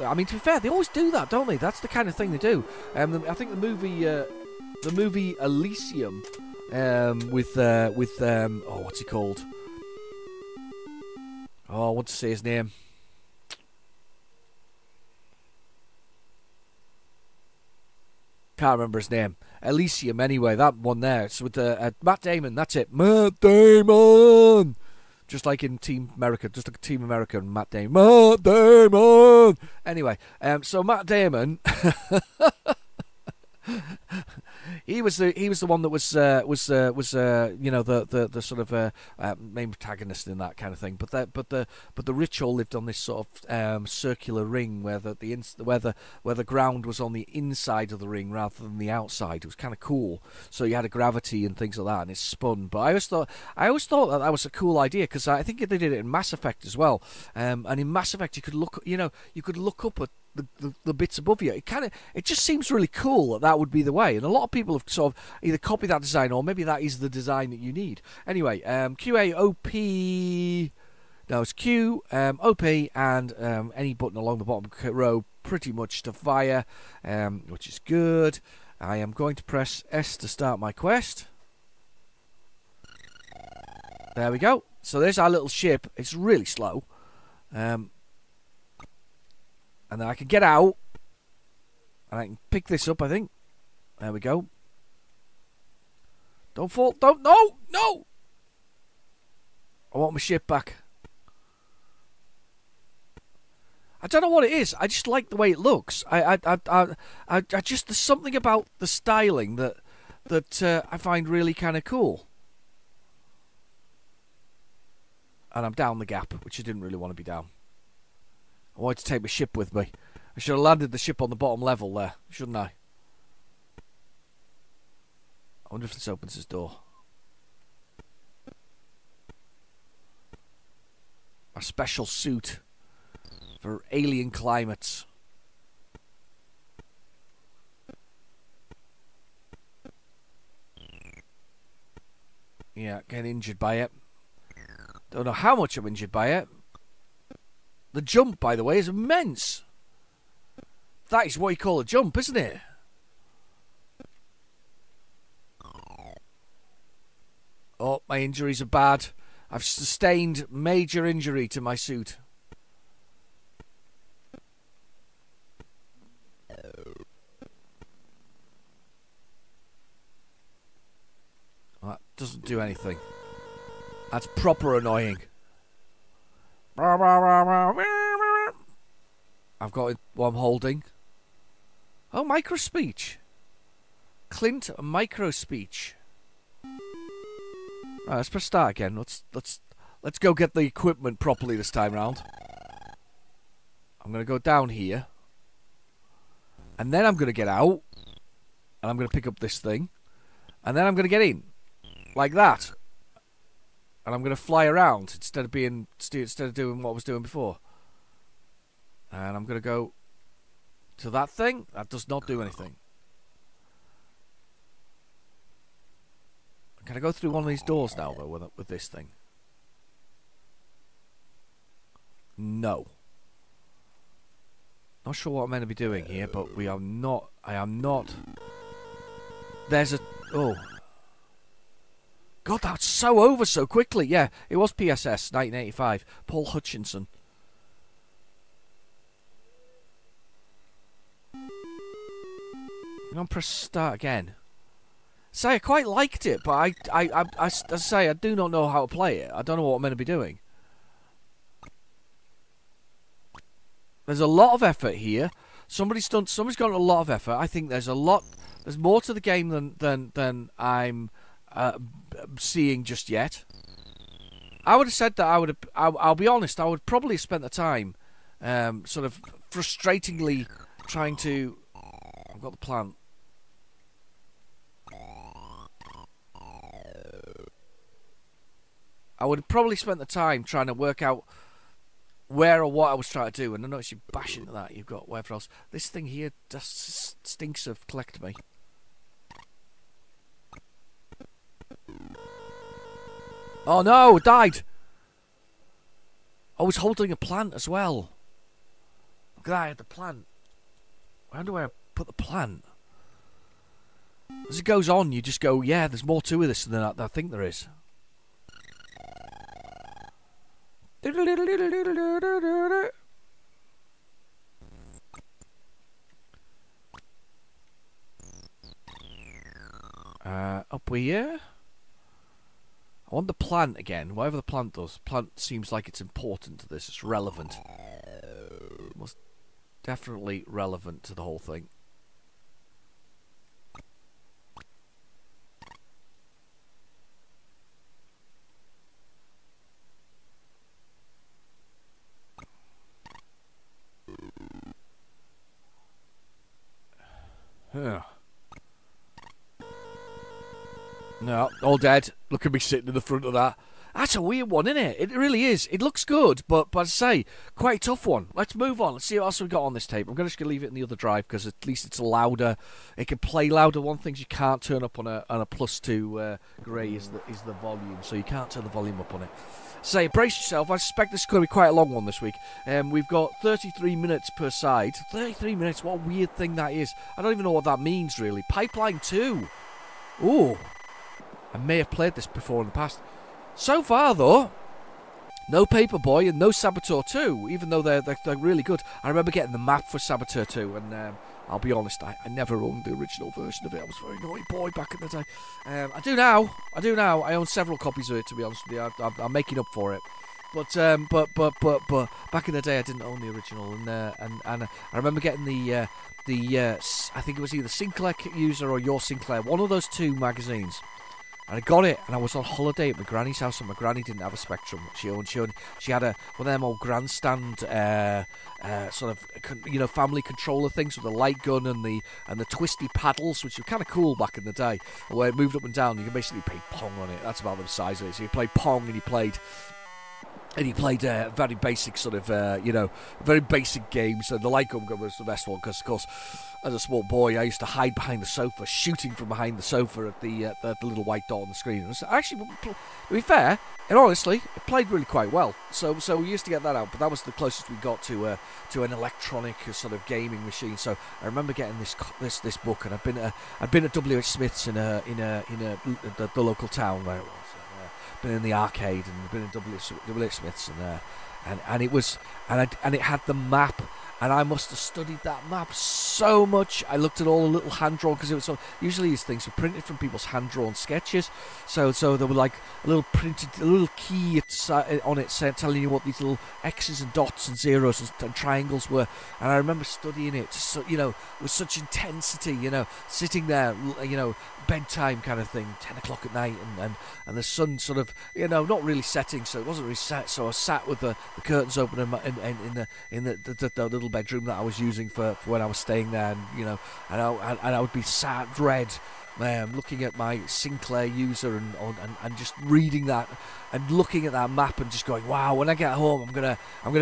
I mean, to be fair, they always do that, don't they? That's the kind of thing they do. I think the movie Elysium with what's he called? Oh, I want to say his name. Can't remember his name. Elysium, anyway, that one there. It's with Matt Damon. That's it, Matt Damon. Just like in Team America, just like Team America and Matt Damon. Matt Damon! Anyway, so Matt Damon He was the one that was you know, the sort of main protagonist in that kind of thing. But the ritual lived on this sort of circular ring where the ground was on the inside of the ring rather than the outside. It was kind of cool. So you had a gravity and things like that, and it spun. But I always thought that was a cool idea, because I think they did it in Mass Effect as well. And in Mass Effect you could look up at the bits above you. It just seems really cool that would be the way, and a lot of people have sort of either copied that design, or maybe that is the design that you need. Anyway, QAOP, no, it's Q, OP, and any button along the bottom row pretty much to fire, which is good. I am going to press S to start my quest. There we go. So there's our little ship. It's really slow. And then I can get out, and I can pick this up, I think. There we go. Don't fall. Don't. No! No! I want my ship back. I don't know what it is. I just like the way it looks. I just, there's something about the styling that I find really kind of cool. And I'm down the gap, which I didn't really want to be down. I wanted to take my ship with me. I should have landed the ship on the bottom level there, shouldn't I? I wonder if this opens this door. A special suit for alien climates. Yeah, getting injured by it. Don't know how much I'm injured by it. The jump, by the way, is immense. That is what you call a jump, isn't it? Oh, my injuries are bad. I've sustained major injury to my suit. That doesn't do anything. That's proper annoying. I've got what I'm holding. Oh, microspeech. Clint microspeech. Right, let's press start again. Let's go get the equipment properly this time round. I'm gonna go down here, and then I'm gonna get out, and I'm gonna pick up this thing, and then I'm gonna get in, like that. And I'm going to fly around instead of doing what I was doing before. And I'm going to go to that thing. That does not do anything. Can I go through one of these doors now, though, with this thing? No. Not sure what I'm meant to be doing here, but we are not. I am not. There's a. Oh. God, that's so over so quickly. Yeah, it was PSS, 1985. Paul Hutchinson. I'm going to press start again. Say, I quite liked it, but I say, I do not know how to play it. I don't know what I'm meant to be doing. There's a lot of effort here. Somebody's got a lot of effort. I think there's more to the game than I'm seeing just yet. I would have said that I'll be honest, I would probably have spent the time sort of frustratingly trying to. I've got the plant. I would have probably spent the time trying to work out where or what I was trying to do, and I noticed you bash into that. You've got whatever else. This thing here just stinks of collect me. Oh no, it died! I was holding a plant as well. Look at that, I had the plant. Where do I put the plant? As it goes on, you just go, yeah, there's more to this than I think there is. Up here. I want the plant again. Whatever the plant does. Plant seems like it's important to this. It's relevant. Most definitely relevant to the whole thing. No, all dead. Look at me sitting in the front of that. That's a weird one, isn't it? It really is. It looks good, but as I say, quite a tough one. Let's move on. Let's see what else we've got on this tape. I'm just going to leave it in the other drive because at least it's louder. It can play louder. One thing you can't turn up on a +2 grey is the volume, so you can't turn the volume up on it. Say, brace yourself. I suspect this is going to be quite a long one this week. We've got 33 minutes per side. 33 minutes. What a weird thing that is. I don't even know what that means really. Pipeline 2. Ooh. I may have played this before in the past. So far, though, no Paperboy and no Saboteur 2, even though they're really good. I remember getting the map for Saboteur 2, and I'll be honest, I never owned the original version of it. I was a very naughty boy back in the day. I do now. I own several copies of it, to be honest with you. I'm making up for it. But back in the day, I didn't own the original, and I remember getting the I think it was either Sinclair User or Your Sinclair, one of those two magazines. And I got it, and I was on holiday at my granny's house, and my granny didn't have a Spectrum. She had one of them old grandstand sort of family controller things with the light gun and the twisty paddles, which were kind of cool back in the day. Where it moved up and down, you can basically play Pong on it. That's about the size of it. So you played Pong, and you played very basic sort of, very basic games. And the light gun was the best one because, of course, as a small boy, I used to hide behind the sofa, shooting from behind the sofa at the little white dot on the screen. And actually, to be fair, and honestly, it played really quite well. So we used to get that out, but that was the closest we got to an electronic sort of gaming machine. So I remember getting this book, and I'd been at W.H. Smith's in the local town where it was. Been in the arcade and been in W.H. Smith's and it had the map, and I must have studied that map so much. I looked at all the little hand drawn, because it was usually these things were printed from people's hand drawn sketches. So there were like a little key on it telling you what these little X's and dots and zeros and triangles were. And I remember studying it, with such intensity. Sitting there, bedtime kind of thing, 10 o'clock at night, and the sun sort of, not really setting, so it wasn't really set. So I sat with the curtains open in the little bedroom that I was using for when I was staying there, and I would be sat dread, looking at my Sinclair User and just reading that and looking at that map and just going, wow, when I get home I'm gonna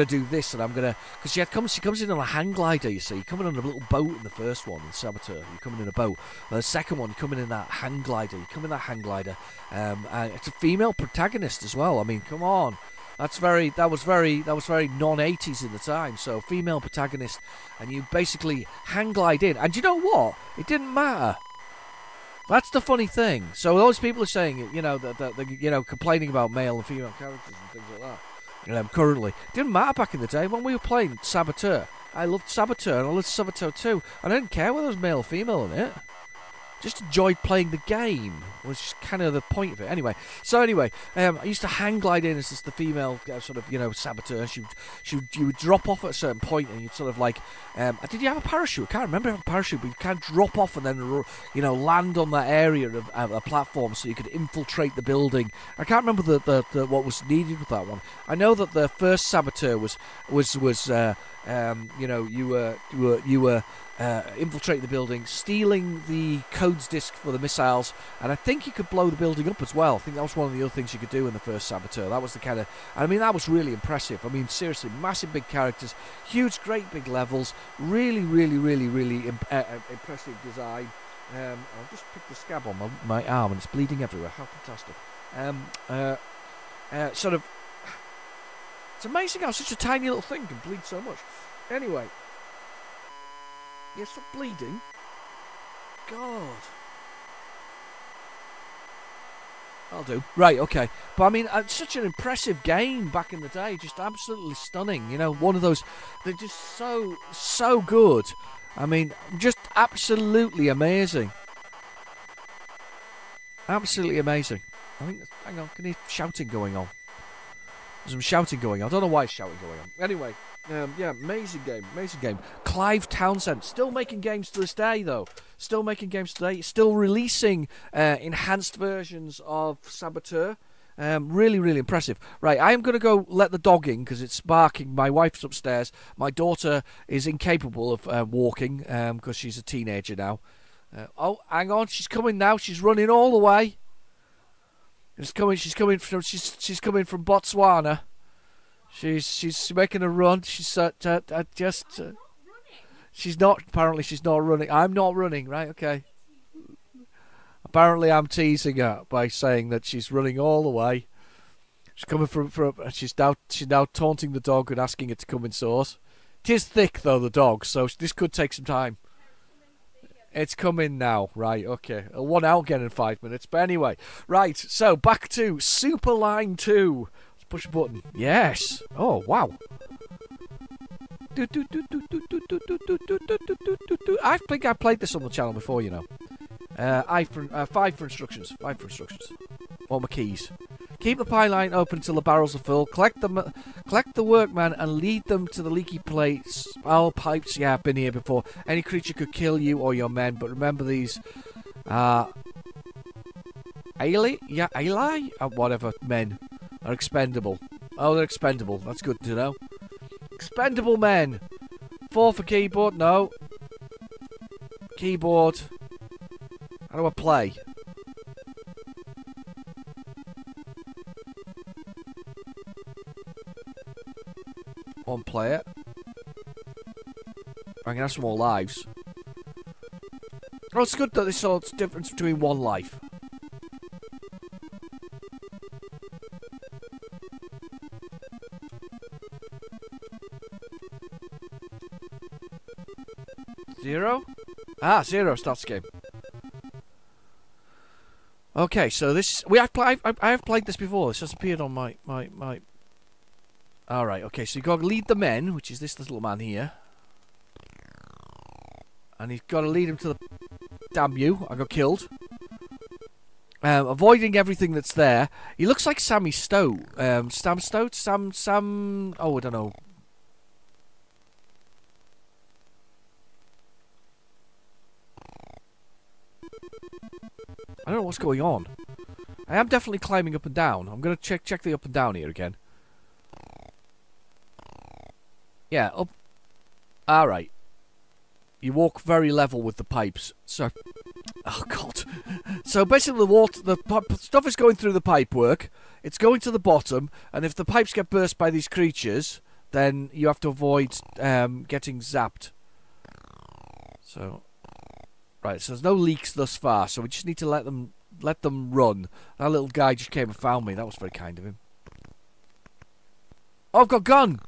do this, and because she comes in on a hang glider. You see, you're coming on a little boat in the first one in Saboteur, you're coming in a boat. The second one, you're coming in that hang glider. And it's a female protagonist as well. I mean, come on. That was very non-80s in the time. So female protagonist, and you basically hang glide in. And you know what? It didn't matter. That's the funny thing. So those people are saying, that complaining about male and female characters and things like that. Currently, it didn't matter back in the day when we were playing Saboteur. I loved Saboteur and I loved Saboteur 2, and I didn't care whether there was male or female in it. Just enjoyed playing the game, was just kind of the point of it. Anyway, I used to hang glide in as just the female sort of, Saboteur. You would drop off at a certain point, and you'd sort of like, did you have a parachute? I can't remember having a parachute, but you can't drop off and then, land on that area of a platform so you could infiltrate the building. I can't remember the what was needed with that one. I know that the first Saboteur was you were infiltrating the building, stealing the codes disc for the missiles, and I think you could blow the building up as well. I think that was one of the other things you could do in the first Saboteur. That was the kind of, that was really impressive. Seriously, massive big characters, huge, great big levels, really, really, really, really impressive design. I've just picked the scab on my arm and it's bleeding everywhere. How fantastic. It's amazing how such a tiny little thing can bleed so much. Anyway. Yeah, stop bleeding. God. I'll do. Right, okay. But it's such an impressive game back in the day. Just absolutely stunning. One of those, they're just so good. Just absolutely amazing. Absolutely amazing. Hang on, can you shouting going on? There's some shouting going on. I don't know why it's shouting going on. Anyway. Amazing game. Clive Townsend, still making games to this day, though. Still releasing enhanced versions of Saboteur. Really, really impressive. Right, I am going to go let the dog in because it's barking. My wife's upstairs. My daughter is incapable of walking because she's a teenager now. Oh, hang on, she's coming now. She's running all the way. She's coming from Botswana. She's making a run. She's she's not. Apparently, she's not running. I'm not running. Right? Okay. Apparently, I'm teasing her by saying that she's running all the way. She's coming from. She's now taunting the dog and asking it to come in source. It is thick though, the dog, so this could take some time. It's coming now, right? Okay, 1 out again in 5 minutes. But anyway, right. So back to Super Line 2. Let's push a button. Yes. Oh wow. I think I played this on the channel before, you know. 5 for instructions. 5 for instructions. All my keys. Keep the pie line open until the barrels are full. Collect the workman and lead them to the leaky plates. Oh, pipes. Yeah, I've been here before. Any creature could kill you or your men, but remember these. Whatever men are expendable. Oh, they're expendable. That's good to know. Expendable men. 4 for keyboard. No. Keyboard. How do I play? One player. I can have some more lives. Oh, it's good that there's a difference between 1 life. Zero? Ah, 0 starts the game. Okay, so this I have played this before. This has appeared on my. Alright, okay, so you've got to lead the men, which is this little man here. And you've got to lead him to the... Damn you, I got killed. Avoiding everything that's there. He looks like Sammy Stoat. Sam Stoat? Sam... Oh, I don't know. I don't know what's going on. I am definitely climbing up and down. I'm going to check the up and down here again. Yeah, up. Alright. You walk very level with the pipes. So, oh god. So basically the stuff is going through the pipework. It's going to the bottom, and if the pipes get burst by these creatures, then you have to avoid getting zapped. So, right. So there's no leaks thus far. So we just need to let them run. That little guy just came and found me. That was very kind of him. Oh, I've got a gun.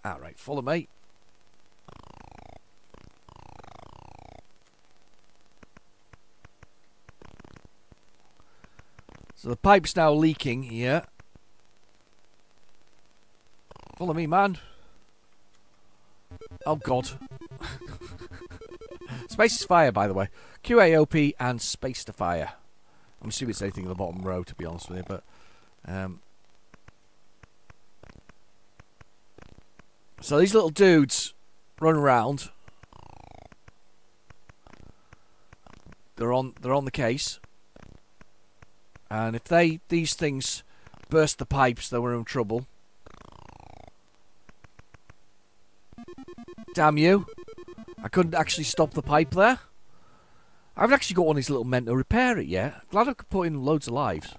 Alright, follow me. So the pipe's now leaking here. Follow me, man. Oh, God. Space is fire, by the way. QAOP and space to fire. I'm assuming it's anything in the bottom row, to be honest with you, but... So these little dudes run around. They're on the case. And if these things burst the pipes, then we're in trouble. Damn you. I couldn't actually stop the pipe there. I haven't actually got one of these little men to repair it yet. Glad I could put in loads of lives.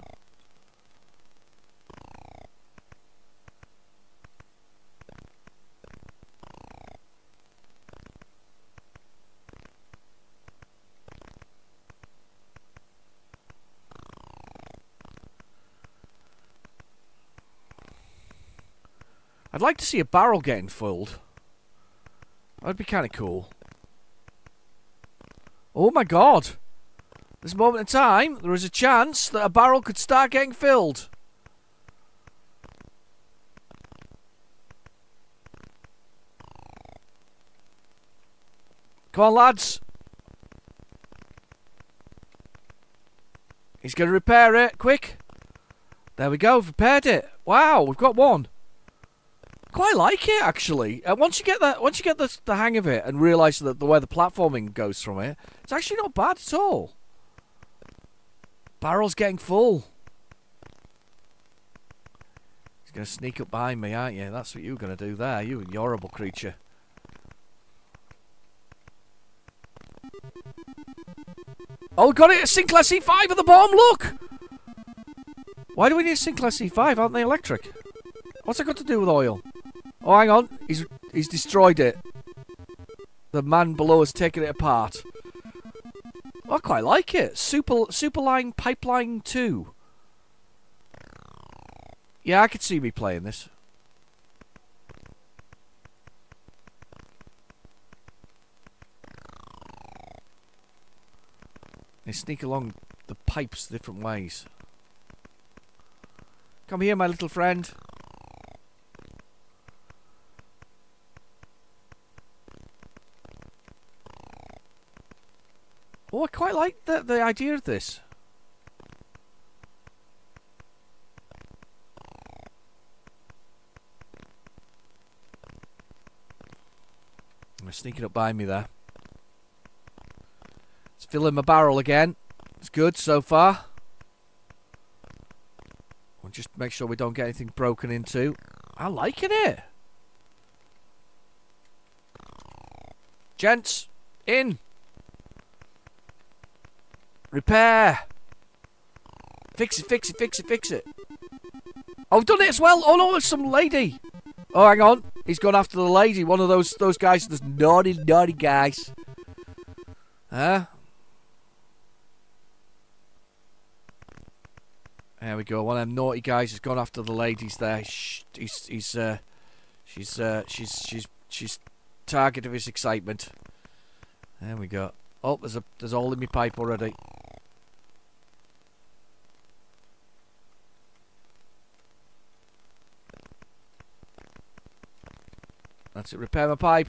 I'd like to see a barrel getting filled. That'd be kind of cool. Oh my god! This moment in time, there is a chance that a barrel could start getting filled. Come on, lads. He's going to repair it. Quick. There we go. We've repaired it. Wow, we've got one. Quite like it, actually. Once you get the hang of it and realise that the way the platforming goes from it, it's actually not bad at all. Barrel's getting full. He's going to sneak up behind me, aren't you? That's what you're going to do there, you horrible creature. Oh, we got it! A Sinclair C5 at the bottom, look! Why do we need a Sinclair C5? Aren't they electric? What's that got to do with oil? Oh, hang on. He's destroyed it. The man below has taken it apart. Oh, I quite like it. Superline Pipeline 2. Yeah, I could see me playing this. They sneak along the pipes different ways. Come here, my little friend. Oh, I quite like the idea of this. I'm sneaking up behind me there. It's filling my barrel again. It's good so far. We'll just make sure we don't get anything broken into. I'm liking it. Gents, in. Repair. Fix it, fix it, fix it, fix it. Oh, I've done it as well. Oh no, it's some lady. Oh, hang on. He's gone after the lady. One of those guys, those naughty guys. Huh? There we go. One of them naughty guys has gone after the ladies there. She's target of his excitement. There we go. Oh, there's a hole in my pipe already. That's it. Repair my pipe.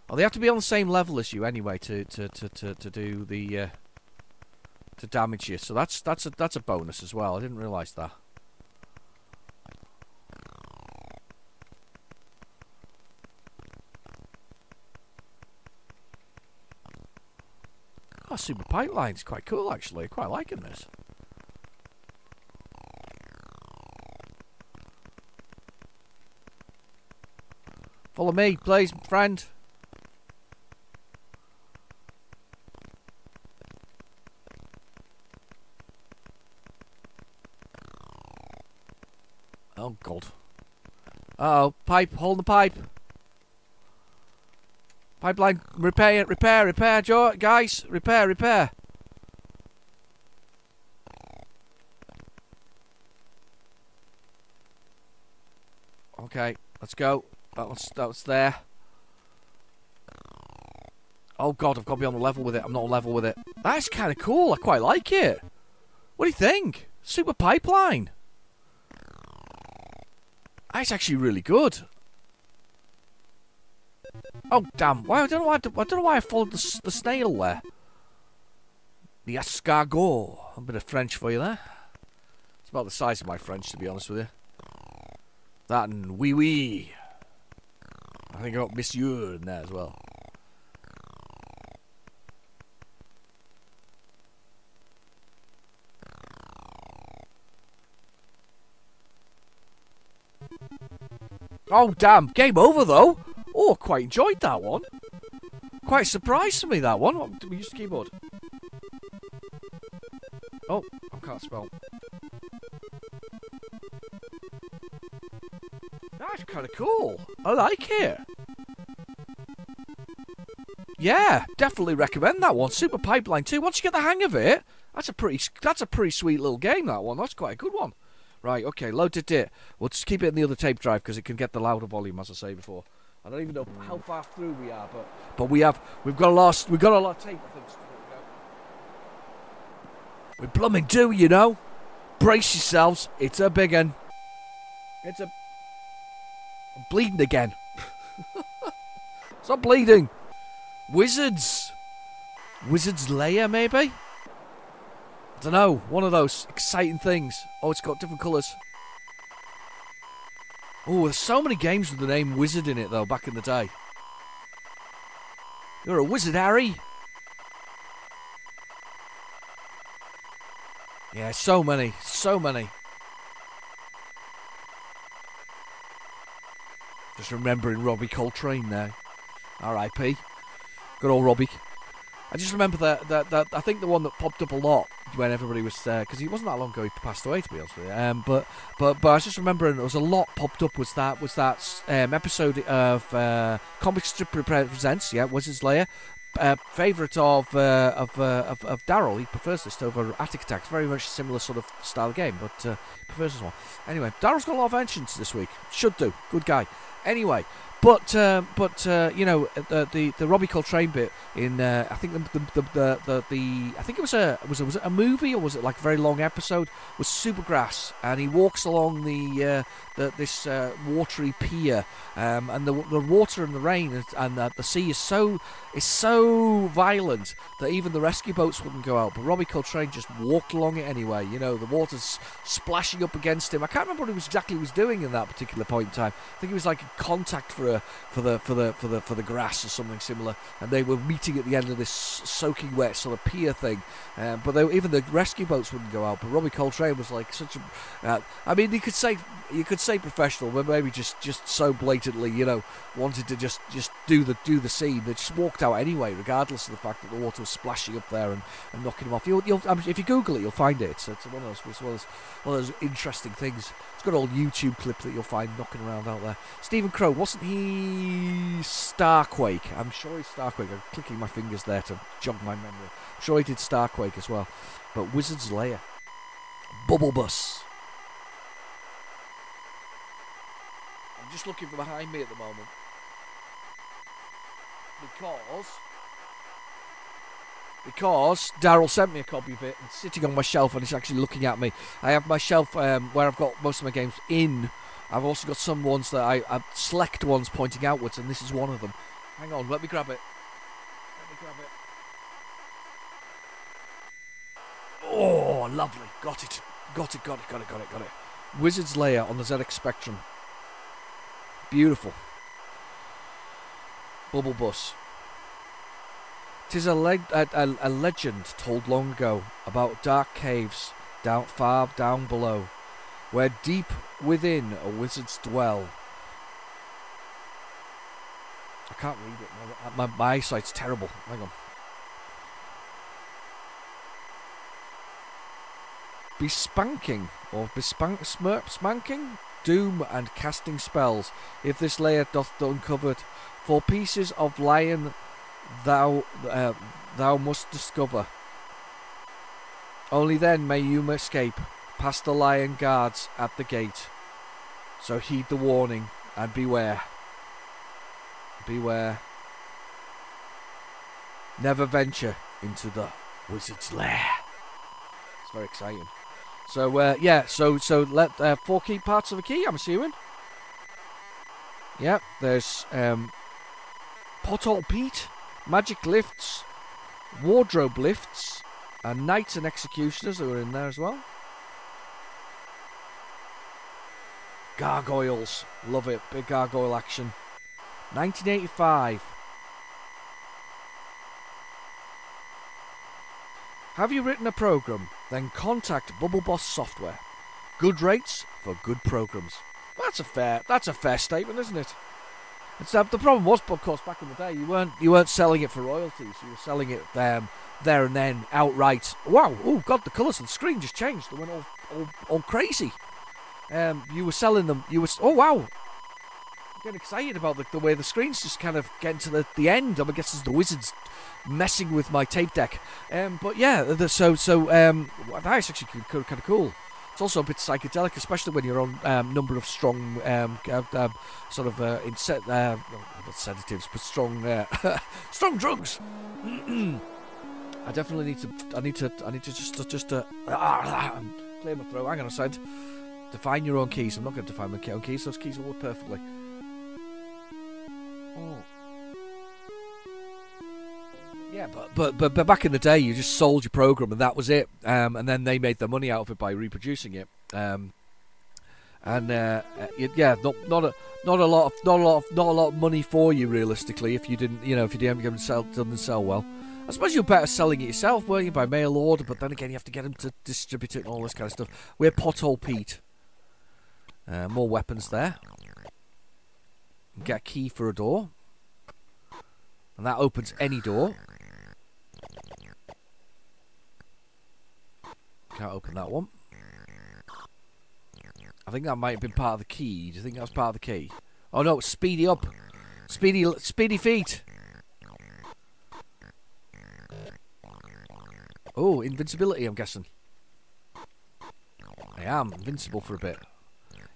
Oh, they have to be on the same level as you anyway to do the to damage you. So that's a bonus as well. I didn't realise that. Oh, super pipeline's quite cool actually. Quite liking this. Follow me, please, friend. Oh, God. Uh-oh, pipe, hold the pipe. Pipeline, repair, Joe, guys, repair. Okay, let's go. That was there. Oh God, I've got to be on the level with it. I'm not on level with it. That's kind of cool. I quite like it. What do you think? Super pipeline. That's actually really good. Oh damn! Why I don't know why I followed the snail there. The escargot. A bit of French for you there. It's about the size of my French, to be honest with you. That and oui oui. I think I got Monsieur in there as well. Oh damn! Game over though. Oh, I quite enjoyed that one. Quite a surprise to me, that one. What, did we use the keyboard? Oh, I can't spell. That's kind of cool. I like it. Yeah, definitely recommend that one. Super Pipeline 2. Once you get the hang of it, that's a pretty sweet little game, that one. That's quite a good one. Right, okay, load it. We'll just keep it in the other tape drive because it can get the louder volume, as I say before. I don't even know how far through we are, but we've got a lot of tape, I think. We plumbing do, you know. Brace yourselves. It's a big one. I'm bleeding again. Stop bleeding. Wizards Lair, maybe? I don't know. One of those exciting things. Oh, it's got different colours. Oh, there's so many games with the name Wizard in it, though, back in the day. You're a wizard, Harry. Yeah, so many. Just remembering Robbie Coltrane now. R.I.P. Good old Robbie. I just remember that I think the one that popped up a lot when everybody was there, because he wasn't that long ago he passed away, to be honest with you. But I was just remembering there was a lot popped up. Was that episode of Comic Strip Presents? Yeah, Wizard's Lair. Favourite of Daryl. He prefers this over Attic Attack. It's very much a similar sort of style of game, but he prefers this one. Anyway, Daryl's got a lot of mentions this week. Should do. Good guy. Anyway. But you know, the Robbie Coltrane bit in I think I think it was a movie, or was it like a very long episode, was Supergrass, and he walks along this watery pier, and the water and the rain and the sea is so violent that even the rescue boats wouldn't go out, but Robbie Coltrane just walked along it anyway. You know, the water's splashing up against him. I can't remember what he was doing in that particular point in time. I think he was like in contact for the grass or something similar, and they were meeting at the end of this soaking wet sort of pier thing. But even the rescue boats wouldn't go out. But Robbie Coltrane was like such a. I mean, you could say professional, but maybe just so blatantly, you know, wanted to just do the scene. They just walked out anyway, regardless of the fact that the water was splashing up there and knocking him off. If you Google it, you'll find it. It's one of those interesting things. It's got an old YouTube clip that you'll find knocking around out there. Stephen Crow, wasn't he Starquake? I'm sure he's Starquake. I'm clicking my fingers there to jog my memory. I'm sure he did Starquake as well. But Wizard's Lair, Bubble Bus. I'm just looking for behind me at the moment because Daryl sent me a copy of it. It's sitting on my shelf and it's actually looking at me. I have my shelf where I've got most of my games in. I've also got some ones that I've select ones pointing outwards, and this is one of them. Hang on, let me grab it. Oh, lovely. Got it. Wizard's Lair on the ZX Spectrum. Beautiful. Bubble Bus. 'Tis a legend told long ago about dark caves far down below, where deep within a wizards dwell. I can't read it. My eyesight's terrible. Hang on. Spanking, doom and casting spells, if this lair doth uncovered, for pieces of lion thou must discover. Only then may you escape past the lion guards at the gate. So heed the warning and beware. Never venture into the wizard's lair. It's very exciting. So yeah, so let 4 key parts of a key, I'm assuming. Yeah, there's Pothole Pete, magic lifts, wardrobe lifts, and knights and executioners who are in there as well. Gargoyles, love it, big gargoyle action. 1985. Have you written a program? Then contact Bubble Boss Software. Good rates for good programs. That's a fair statement, isn't it? It's, the problem was, of course, back in the day, you weren't selling it for royalties. You were selling it there and then outright. Wow! Oh God, the colours of the screen just changed. They went all crazy. You were selling them. Oh wow! I'm getting excited about the way the screen's just kind of getting to the end. I guess it's the wizards messing with my tape deck. But yeah, that's actually kind of cool. It's also a bit psychedelic, especially when you're on number of strong sort of not sedatives, but strong strong drugs. I definitely need to just clear my throat. Hang on a second. Define your own keys. I'm not going to define my own keys. Those keys will work perfectly. Oh. Yeah, but back in the day, you just sold your program and that was it. And then they made their money out of it by reproducing it. Yeah, not a lot of money for you realistically if you didn't sell well. I suppose you're better selling it yourself, weren't you, by mail order? But then again, you have to get them to distribute it and all this kind of stuff. We're Pothole Pete. More weapons there. Get a key for a door. And that opens any door. Can't open that one. I think that might have been part of the key. Do you think that was part of the key? Oh no, speedy up. Speedy feet. Oh, invincibility, I'm guessing. I am invincible for a bit.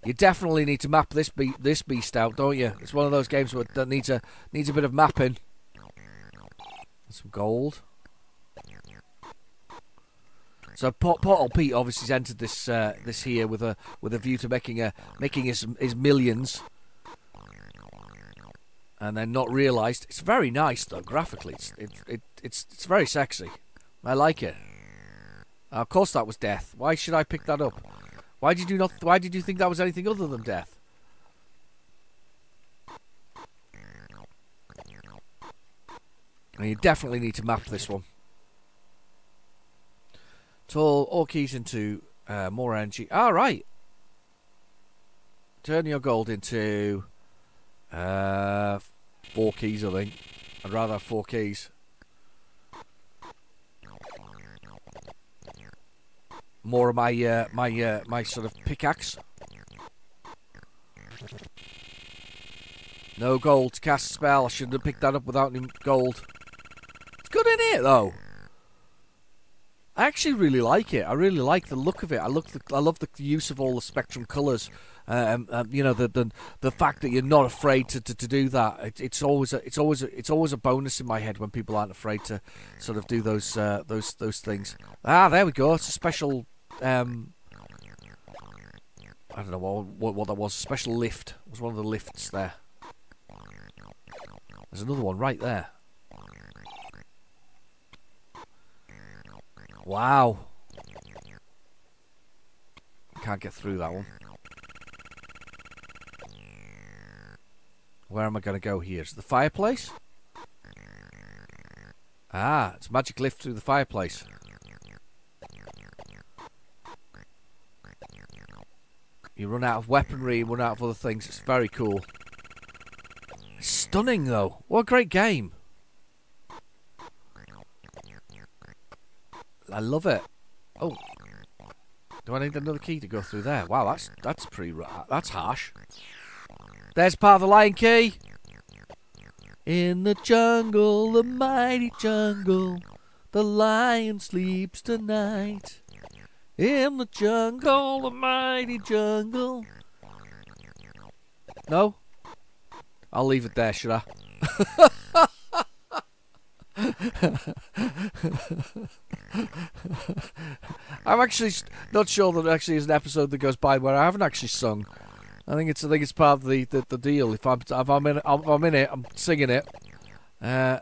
You definitely need to map this beast out, don't you? It's one of those games that needs a bit of mapping. Some gold. So Portal Pete obviously has entered this here with a view to making his millions, and then not realised. It's very nice though graphically. It's very sexy. I like it. Of course that was death. Why should I pick that up? Why did you think that was anything other than death? And you definitely need to map this one. Tall, all keys into more energy. Right. Turn your gold into 4 keys, I think. I'd rather have 4 keys. More of my my sort of pickaxe. No gold to cast a spell. I shouldn't have picked that up without any gold. It's good in here though. I actually really like it. I really like the look of it. I love the use of all the spectrum colours. You know, the fact that you're not afraid to do that. It's always a bonus in my head when people aren't afraid to sort of do those things. There we go. It's a special. I don't know what that was. A special lift. It was one of the lifts there. There's another one right there. Wow. Can't get through that one. Where am I going to go here? Is it the fireplace? It's magic lift through the fireplace. You run out of weaponry, you run out of other things. It's very cool. It's stunning though. What a great game. I love it. Oh, do I need another key to go through there? Wow, that's harsh. There's part of the Lion Key. In the jungle, the mighty jungle, the lion sleeps tonight. In the jungle, the mighty jungle. No? I'll leave it there, should I? I'm actually not sure that there actually is an episode that goes by where I haven't actually sung. I think it's part of the deal. If I'm in it, I'm singing it. I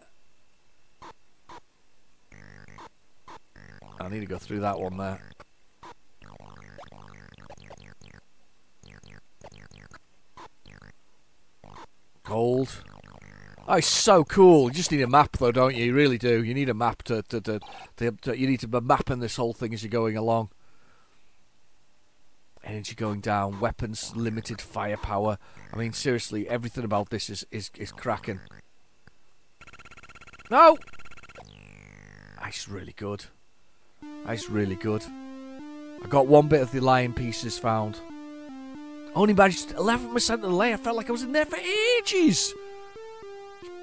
need to go through that one there. Gold. Oh, it's so cool. You just need a map, though, don't you? You really do. You need a map to you need to be mapping this whole thing as you're going along. Energy going down, weapons, limited firepower. I mean, seriously, everything about this is cracking. No! That's really good. That's really good. I got one bit of the lion pieces found. Only managed 11% of the layer. I felt like I was in there for ages.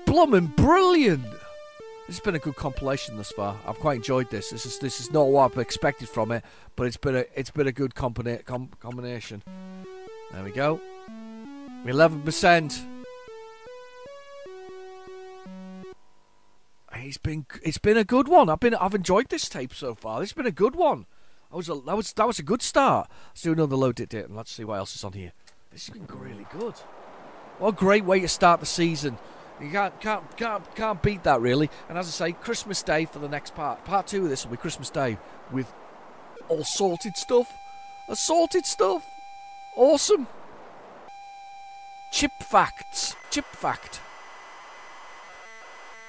Blooming brilliant. This has been a good compilation thus far. I've quite enjoyed this. This is not what I've expected from it, but it's been a good combination. There we go. 11%. It's been a good one. I've enjoyed this tape so far. This has been a good one. That was a good start. Let's do another load it and let's see what else is on here. This has been really good. What a great way to start the season. You can't beat that really. And as I say, Christmas Day for the next part. Part 2 of this will be Christmas Day with all sorted stuff. Assorted stuff. Awesome. Chip facts. Chip fact.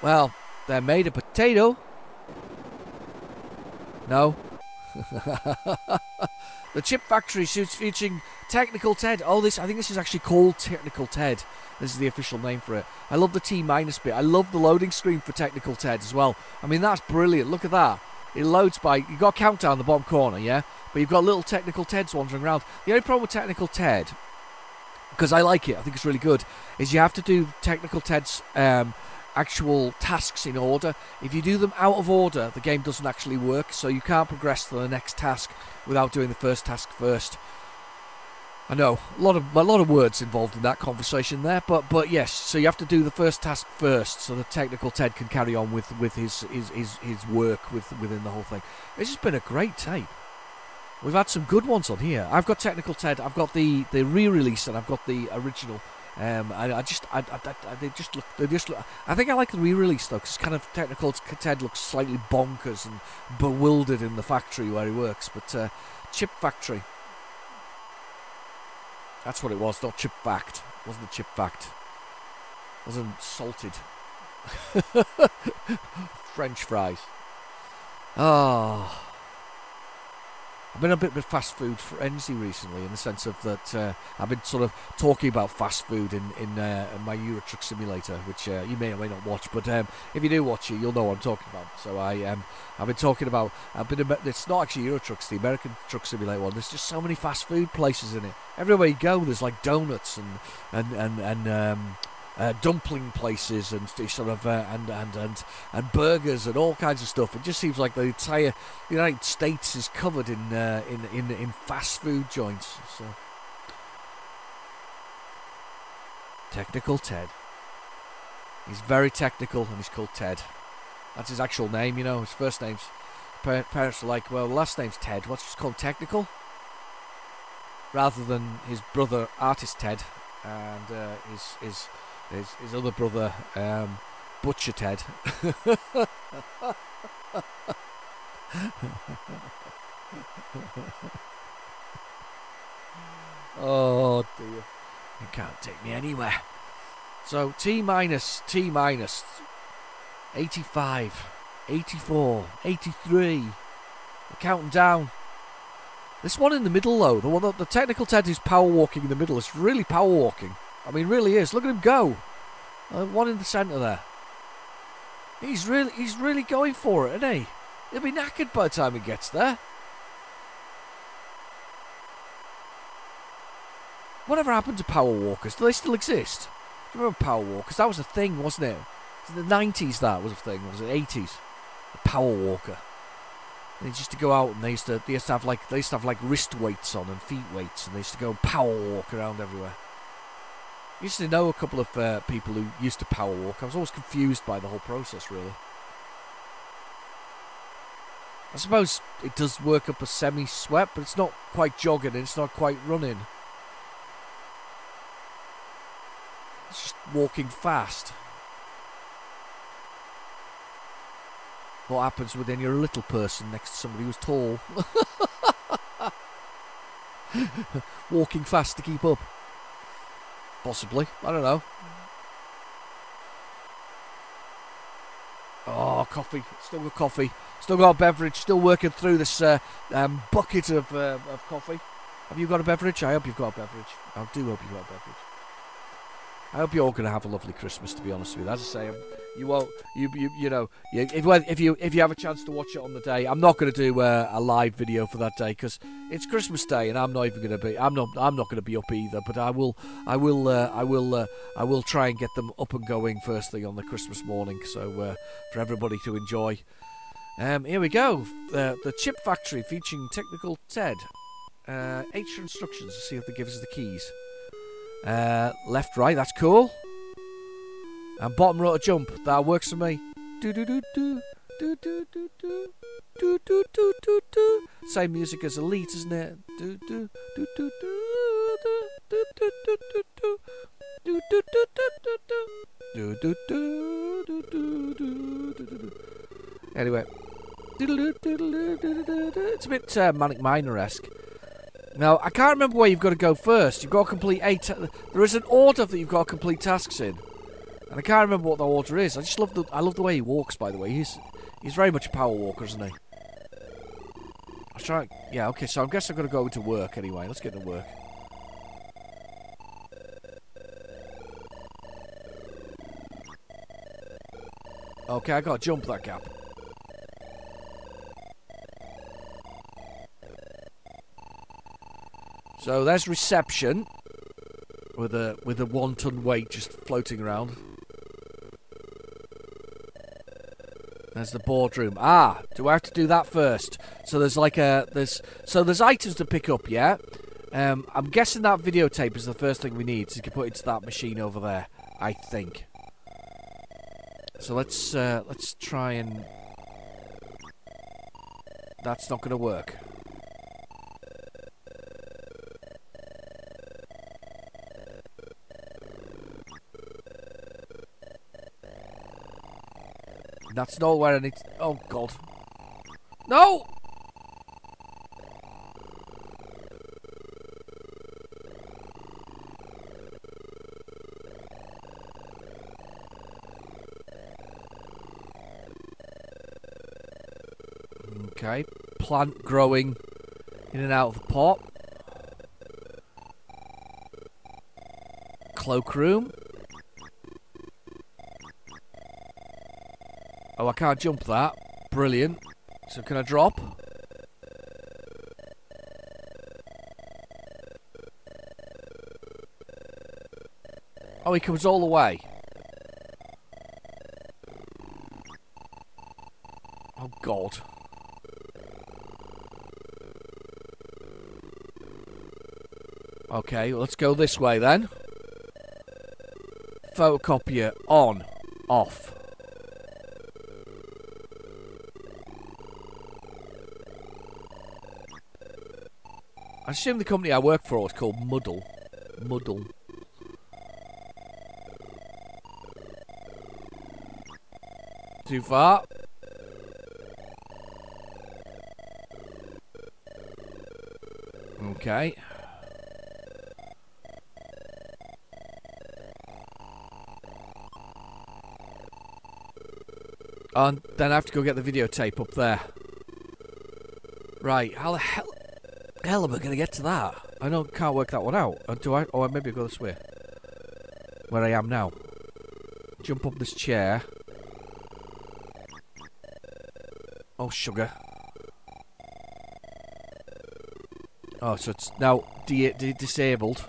Well, they're made of potato. No. The Chip Factory shoots featuring Technical Ted. I think this is actually called Technical Ted. This is the official name for it. I love the T- bit. I love the loading screen for Technical Ted as well. I mean, that's brilliant. Look at that. It loads by... You've got a countdown in the bottom corner, yeah? But you've got little Technical Teds wandering around. The only problem with Technical Ted, because I like it, I think it's really good, is you have to do Technical Ted's actual tasks in order. If you do them out of order, the game doesn't actually work, so you can't progress to the next task without doing the first task first. I know, a lot of words involved in that conversation there, but yes, so you have to do the first task first, so the Technical Ted can carry on with his work within the whole thing. It's just been a great tape. We've had some good ones on here. I've got Technical Ted, I've got the re-release, and I've got the original. They just look. I think I like the re-release though, because kind of Technical Ted looks slightly bonkers and bewildered in the factory where he works. But Chip Factory. That's what it was, not Chip Fact. It wasn't a Chip Fact. It wasn't salted. French fries. Oh. I've been a bit of fast food frenzy recently, in the sense of that I've been sort of talking about fast food in my Euro Truck Simulator, which you may or may not watch, but if you do watch it, you'll know what I'm talking about. So I've been talking about, it's not actually Euro Trucks, the American Truck Simulator one. There's just so many fast food places in it. Everywhere you go, there's like donuts and dumpling places and sort of and burgers and all kinds of stuff. It just seems like the entire United States is covered in fast food joints. So Technical Ted. He's very technical and he's called Ted. That's his actual name, you know. His first name's parents are like, well, the last name's Ted. What's just called Technical? Rather than his brother Artist Ted and his other brother, Butcher Ted. Oh dear. You can't take me anywhere. So T minus 85, 84, 83. We're counting down. This one in the middle though, the Technical Ted who's power walking in the middle, is really power walking. I mean, really is. Look at him go. One in the centre there. He's really going for it, isn't he? He'll be knackered by the time he gets there. Whatever happened to power walkers? Do they still exist? Do you remember power walkers? That was a thing, wasn't it? In the 90s that was a thing, or was it 80s? The power walker. They used to go out and they used to have like wrist weights on and feet weights, and they used to go power walk around everywhere. I used to know a couple of people who used to power walk. I was always confused by the whole process, really. I suppose it does work up a semi-sweat, but it's not quite jogging and it's not quite running. It's just walking fast. What happens when you're a little person next to somebody who's tall? Walking fast to keep up. Possibly. I don't know. Oh, coffee. Still got coffee. Still got a beverage. Still working through this bucket of coffee. Have you got a beverage? I hope you've got a beverage. I do hope you've got a beverage. I hope you're all going to have a lovely Christmas, to be honest with you. As I say, you won't. If you have a chance to watch it on the day, I'm not going to do a live video for that day because it's Christmas Day, and I'm not even going to be. I'm not going to be up either. But I will try and get them up and going first thing on the Christmas morning. So for everybody to enjoy. Here we go. The Chip Factory featuring Technical Ted. Extra instructions to see if they give us the keys. Left, right, that's cool. And bottom rotor jump, that works for me. Do do do do do do do do do do do do do. Same music as Elite, isn't it? Do do do do do do do do do do do do do do do do do do. Anyway, it's a bit Manic Miner-esque. Now, I can't remember where you've got to go first. You've got to complete 8... There is an order that you've got to complete tasks in. And I can't remember what the order is. I just love the way he walks, by the way. He's very much a power walker, isn't he? I'll try... Yeah, okay, so I guess I've got to go into work anyway. Let's get to work. Okay, I got to jump that gap. So there's reception with a 1 ton weight just floating around. There's the boardroom. Ah, do I have to do that first? So there's like there's items to pick up, yeah? I'm guessing that videotape is the first thing we need to put into that machine over there, I think. So let's try and... That's not going to work. That's not where I need to... Oh, God. No! Okay. Plant growing in and out of the pot. Cloakroom. Oh, I can't jump that. Brilliant. So can I drop? Oh, he comes all the way. Oh, God. Okay, well, let's go this way then. Photocopier on. Off. I assume the company I work for is called Muddle. Muddle. Too far. Okay. And then I have to go get the videotape up there. Right, how the hell am I going to get to that? I can't work that one out. Do I? Or maybe I'll go this way. Where I am now. Jump up this chair. Oh, sugar. Oh, so it's now disabled.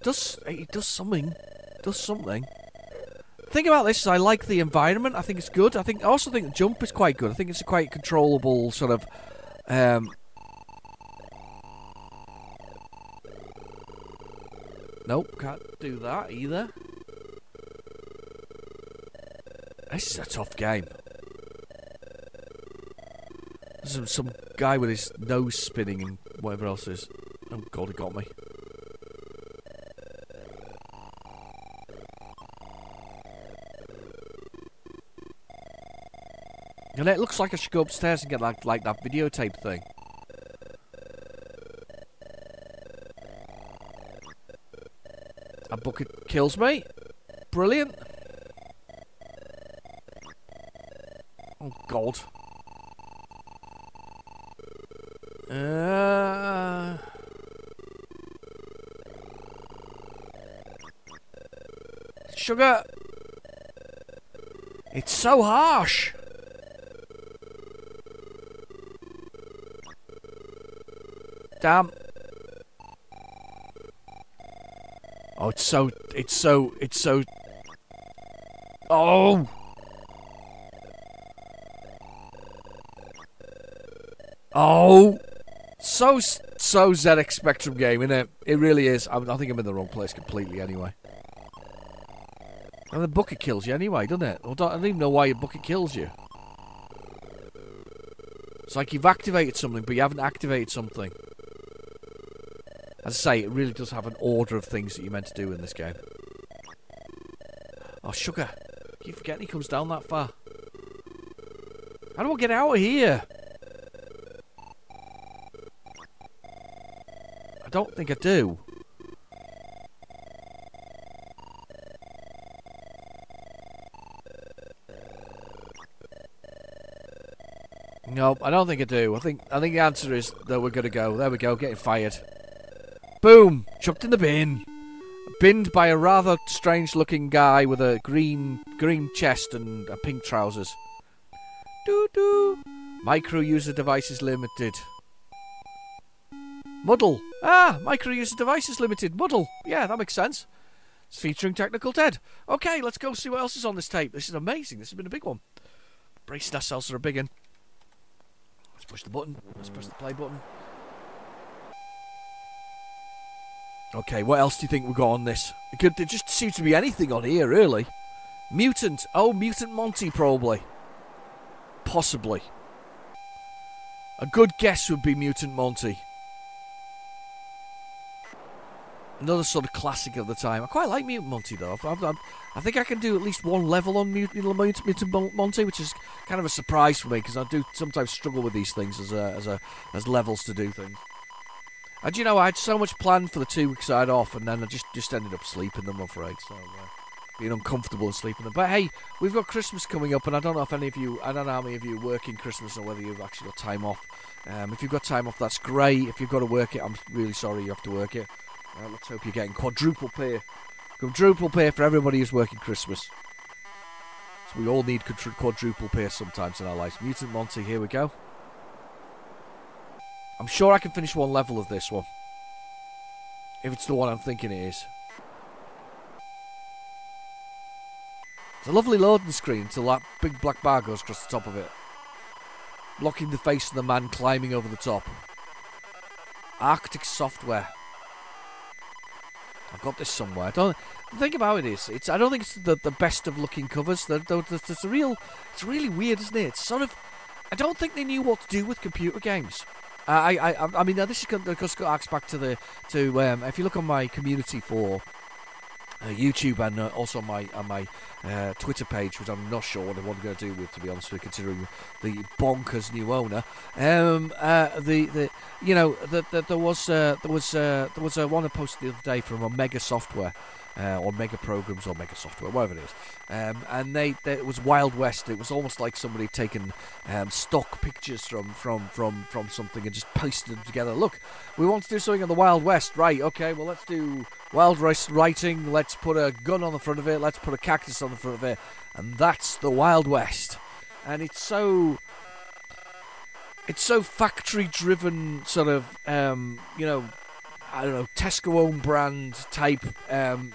It does something. Does something. The thing about this is I like the environment. I think it's good. I also think the jump is quite good. I think it's a quite controllable sort of nope, can't do that either. This is a tough game. There's some guy with his nose spinning and whatever else is. Oh, God, he got me. And it looks like I should go upstairs and get like that videotape thing. A bucket kills me. Brilliant. Oh, God. Sugar. It's so harsh. Damn. Oh, it's so... Oh! Oh! So ZX Spectrum game, innit? It really is. I think I'm in the wrong place completely anyway. And the bucket kills you anyway, doesn't it? I don't even know why your bucket kills you. It's like you've activated something, but you haven't activated something. As I say, it really does have an order of things that you're meant to do in this game. Oh, sugar. You forgetting he comes down that far. How do I get out of here? I don't think I do. Nope, I don't think I do. I think the answer is that we're gonna go. There we go, getting fired. Boom! Chucked in the bin. Binned by a rather strange-looking guy with a green chest and pink trousers. Doo doo. Micro user devices limited. Muddle. Ah, micro user devices limited. Muddle. Yeah, that makes sense. It's featuring Technical Ted. Okay, let's go see what else is on this tape. This is amazing. This has been a big one. Bracing ourselves for a big one. Let's push the button. Let's press the play button. Okay, what else do you think we've got on this? There just seems to be anything on here, really. Mutant. Oh, Mutant Monty, probably. Possibly. A good guess would be Mutant Monty. Another sort of classic of the time. I quite like Mutant Monty, though. I think I can do at least one level on Mutant Monty, which is kind of a surprise for me, because I do sometimes struggle with these things as levels to do things. And you know, I had so much planned for the 2 weeks I had off, and then I just ended up sleeping them, I'm afraid. So, being uncomfortable and sleeping them. But hey, we've got Christmas coming up, and I don't know how many of you are working Christmas or whether you've actually got time off. If you've got time off, that's great. If you've got to work it, I'm really sorry you have to work it. Let's hope you're getting quadruple pay. Quadruple pay for everybody who's working Christmas. So we all need quadruple pay sometimes in our lives. Mutant Monty, here we go. I'm sure I can finish one level of this one. If it's the one I'm thinking it is. It's a lovely loading screen until that big black bar goes across the top of it. Blocking the face of the man climbing over the top. Arctic Software. I've got this somewhere. The thing about it is, I don't think it's the best of looking covers. It's really weird, isn't it? It's sort of, I don't think they knew what to do with computer games. I mean, this is because it arcs back to if you look on my community for YouTube and also on my Twitter page, which I'm not sure what I'm going to do with, to be honest with you, considering the bonkers new owner. There was one I posted the other day from Omega Software. Or Mega Programs or Mega Software, whatever it is. And it was Wild West. It was almost like somebody had taken stock pictures from something and just pasted them together. Look, we want to do something in the Wild West, right? Okay, well, let's do Wild West writing. Let's put a gun on the front of it. Let's put a cactus on the front of it, and that's the Wild West. And it's so factory-driven, sort of, I don't know, Tesco own brand type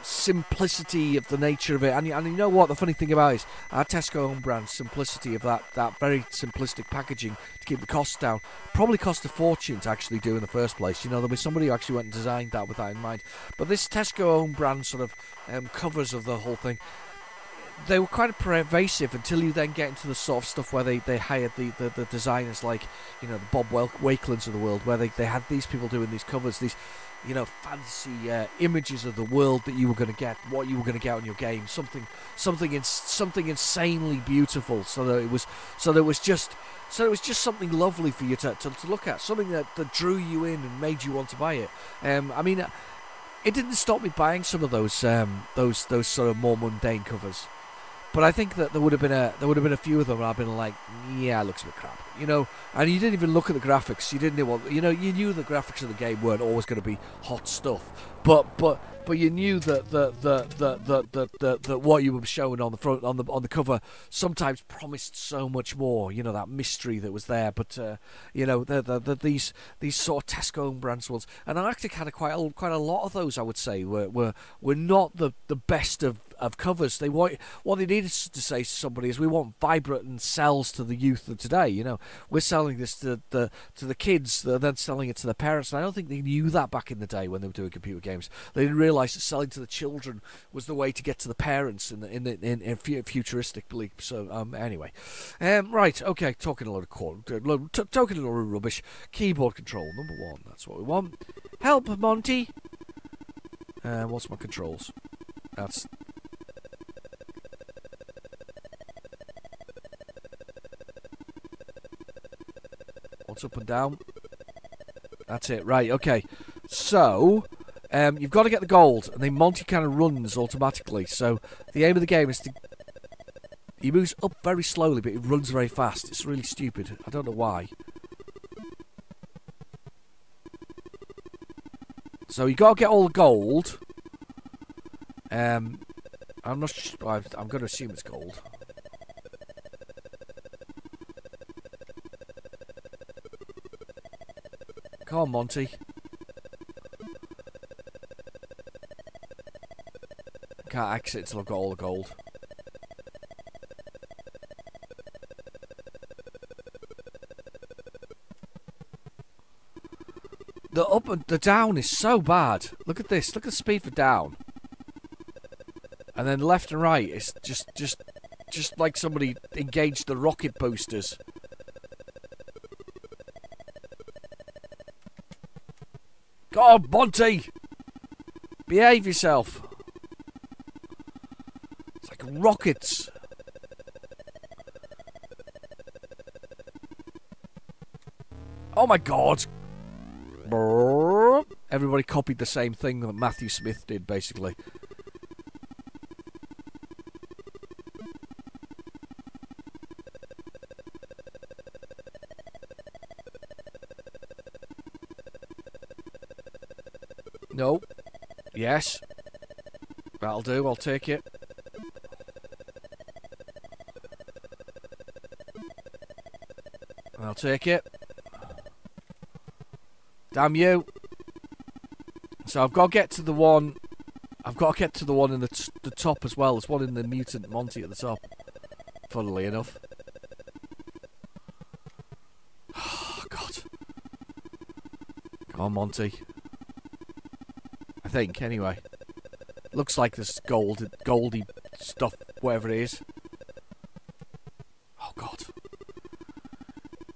simplicity of the nature of it. And you know what? The funny thing about it is our Tesco own brand simplicity of that very simplistic packaging to keep the costs down probably cost a fortune to actually do in the first place. You know, there was somebody who actually went and designed that with that in mind. But this Tesco own brand sort of covers of the whole thing, they were quite pervasive until you then get into the sort of stuff where they hired the designers like, you know, the Bob Wakelins of the world, where they had these people doing these covers, these, you know, fancy images of the world that you were going to get, what you were going to get on your game, something insanely beautiful, so that it was just something lovely for you to look at, something that drew you in and made you want to buy it. I mean, it didn't stop me buying some of those sort of more mundane covers. But I think that there would have been a few of them where I've been like, yeah, it looks a bit crap, you know. And you didn't even look at the graphics. You didn't know what, you know. You knew the graphics of the game weren't always going to be hot stuff, but you knew that what you were showing on the front on the cover sometimes promised so much more. You know, that mystery that was there. But you know, these sort of Tesco own brands ones, and Arctic had quite a lot of those. I would say were not the best of covers. What they needed to say to somebody is, we want vibrant and sells to the youth of today. You know, we're selling this to the kids, they're then selling it to the parents. And I don't think they knew that back in the day when they were doing computer games. They didn't realise that selling to the children was the way to get to the parents in futuristic belief. So anyway, right, okay, talking a lot of rubbish. Keyboard control number 1. That's what we want. Help, Monty. What's my controls? That's. What's up and down? That's it, right, okay. So, you've got to get the gold, and then Monty kind of runs automatically. So, the aim of the game is to... He moves up very slowly, but he runs very fast. It's really stupid. I don't know why. So, you got to get all the gold. I'm not sure... I'm going to assume it's gold. Come on, Monty. Can't exit till I've got all the gold. The up and the down is so bad. Look at this. Look at the speed for down. And then left and right is just like somebody engaged the rocket boosters. God, Monty! Behave yourself. It's like rockets. Oh my God! Everybody copied the same thing that Matthew Smith did, basically. No. Yes. That'll do, I'll take it. I'll take it. Damn you. So I've got to get to the one. I've got to get to the one in the top as well. There's one in the Mutant Monty at the top. Funnily enough. Oh, God. Come on, Monty. I think, anyway. Looks like there's goldy stuff, whatever it is. Oh, God.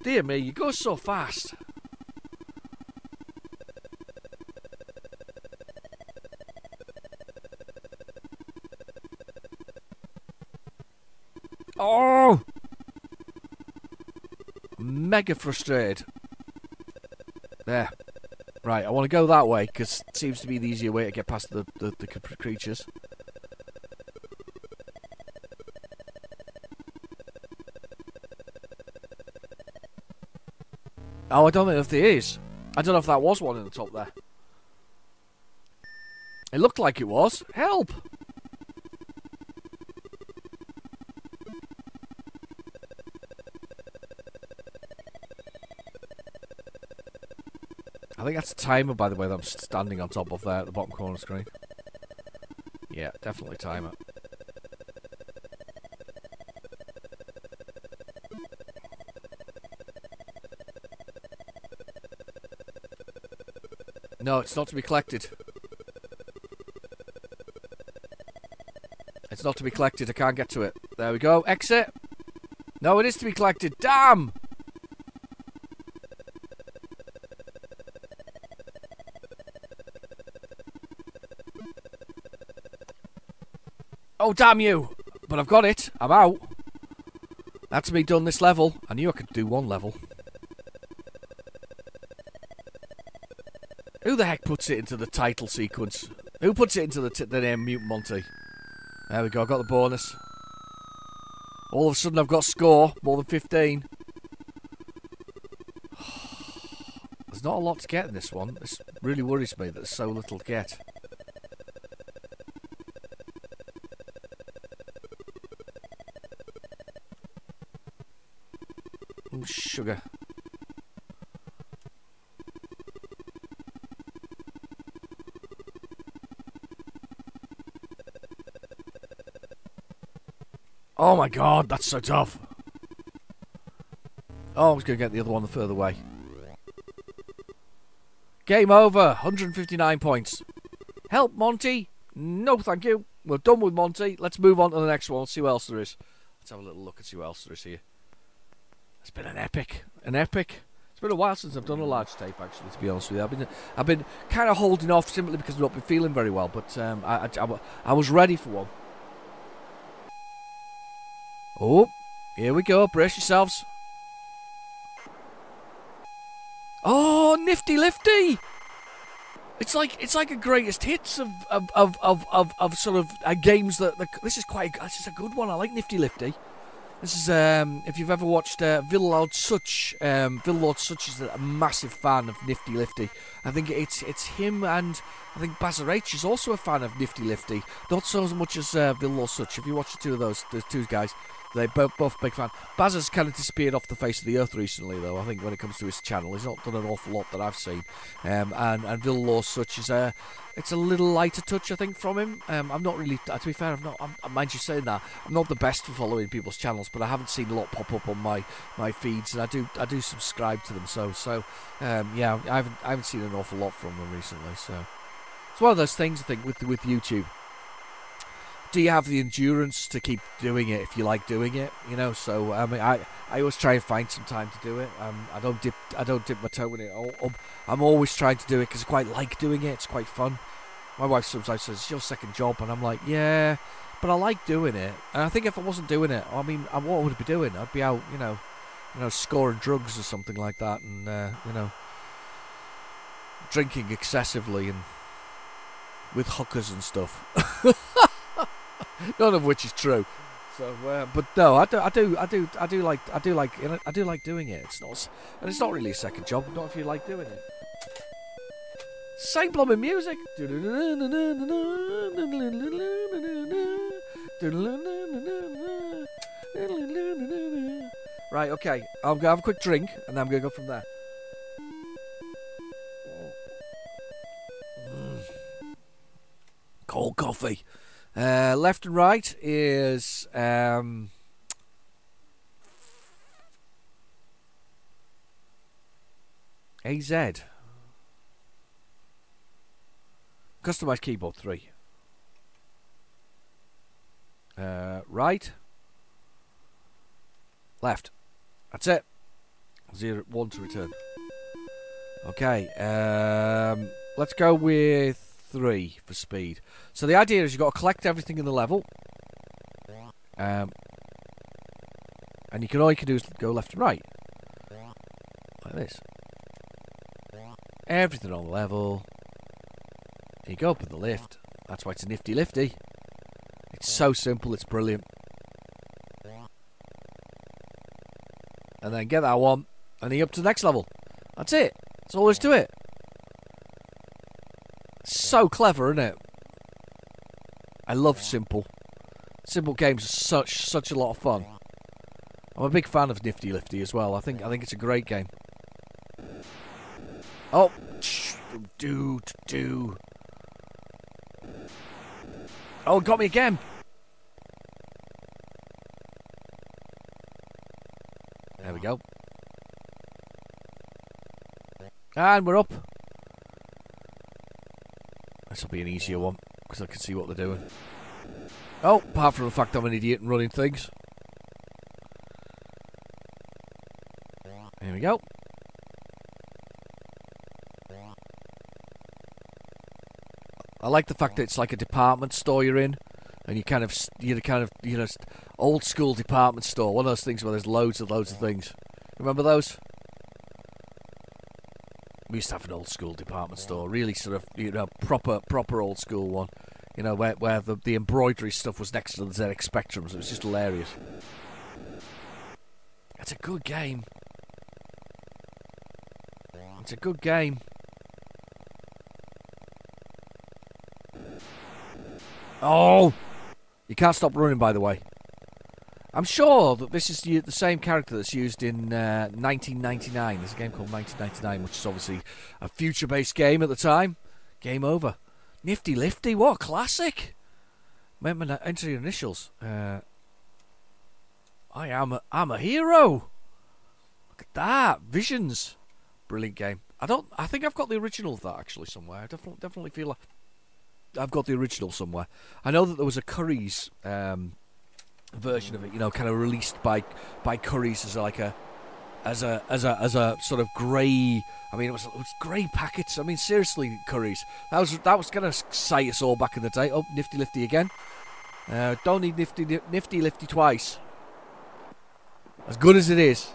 Dear me, you go so fast. Oh! Mega frustrated. There. Right, I want to go that way, because it seems to be the easier way to get past the creatures. Oh, I don't know if there is. I don't know if that was one in the top there. It looked like it was. Help! I think that's a timer, by the way, that I'm standing on top of there at the bottom corner of the screen. Yeah, definitely timer. No, it's not to be collected. It's not to be collected, I can't get to it. There we go, exit! No, it is to be collected, damn! Oh, damn you! But I've got it. I'm out. That's me done this level. I knew I could do one level. Who the heck puts it into the title sequence? Who puts it into the name Mutant Monty? There we go, I got the bonus. All of a sudden I've got score, more than 15. There's not a lot to get in this one. This really worries me that there's so little to get. Sugar. Oh my God, that's so tough. Oh, I was going to get the other one the further way. Game over, 159 points. Help, Monty. No, thank you. We're done with Monty. Let's move on to the next one, see what else there is. Let's have a little look and see what else there is here. It's been an epic. An epic. It's been a while since I've done a large tape, actually, to be honest with you. I've been kind of holding off simply because I've not been feeling very well, but I was ready for one. Oh, here we go. Brace yourselves. Oh, nifty lifty! It's like a greatest hits of sort of games that this is a good one. I like nifty lifty. This is if you've ever watched Vil Lord Such. Vil Lord Such is a massive fan of nifty lifty. I think it's him, and I think Bazar H is also a fan of nifty lifty. Not so much as Vil Lord Such. If you watch the two of those two guys, They're both big fan. Baz has kind of disappeared off the face of the earth recently, though. I think when it comes to his channel, he's not done an awful lot that I've seen. And Vil Law such is it's a little lighter touch, I think, from him. I'm not really, to be fair, mind you saying that, I'm not the best for following people's channels, but I haven't seen a lot pop up on my feeds, and I do subscribe to them. So yeah, I haven't seen an awful lot from them recently. So it's one of those things, I think, with YouTube. Do you have the endurance to keep doing it if you like doing it? You know, so I mean, I always try and find some time to do it. I don't dip my toe in it. I'm always trying to do it because I quite like doing it. It's quite fun. My wife sometimes says, "It's your second job," and I'm like, "Yeah, but I like doing it." And I think if I wasn't doing it, I mean, what would I be doing? I'd be out, you know, scoring drugs or something like that, and you know, drinking excessively and with hookers and stuff. None of which is true. So, but no, I do like doing it. It's not really a second job. Not if you like doing it. Same blooming music. Right, okay. I'm gonna have a quick drink, and then I'm gonna go from there. Cold coffee. Left and right is AZ. Customized keyboard 3. Right. Left. That's it. 0, 1 to return. Okay. Let's go with 3 for speed. So the idea is you've got to collect everything in the level. And all you can do is go left and right. Like this. Everything on the level. And you go up in the lift. That's why it's a nifty lifty. It's so simple, it's brilliant. And then get that one, and then up to the next level. That's it. That's all there is to it. So clever, isn't it? I love simple. Simple games are such a lot of fun. I'm a big fan of Nifty Lifty as well. I think it's a great game. Oh, do. Oh, it got me again. There we go. And we're up. This will be an easier one, because I can see what they're doing. Oh, apart from the fact I'm an idiot and running things. Here we go. I like the fact that it's like a department store you're in, and you're old school department store. One of those things where there's loads of things. Remember those? We used to have an old school department store, really sort of, proper old school one. You know, where the embroidery stuff was next to the ZX Spectrums. It was just hilarious. It's a good game. It's a good game. Oh! You can't stop running, by the way. I'm sure that this is the same character that's used in 1999. There's a game called 1999, which is obviously a future-based game at the time. Game over. Nifty Lifty, what a classic! Enter your initials. I'm a hero. Look at that, Visions. Brilliant game. I think I've got the original of that actually somewhere. I definitely feel like I've got the original somewhere. I know that there was a Curry's version of it, you know, kind of released by Curry's as a sort of grey. I mean, it was grey packets. I mean, seriously, Curry's. That was gonna say us all back in the day. Oh, Nifty Lifty again. Don't need Nifty Lifty twice. As good as it is.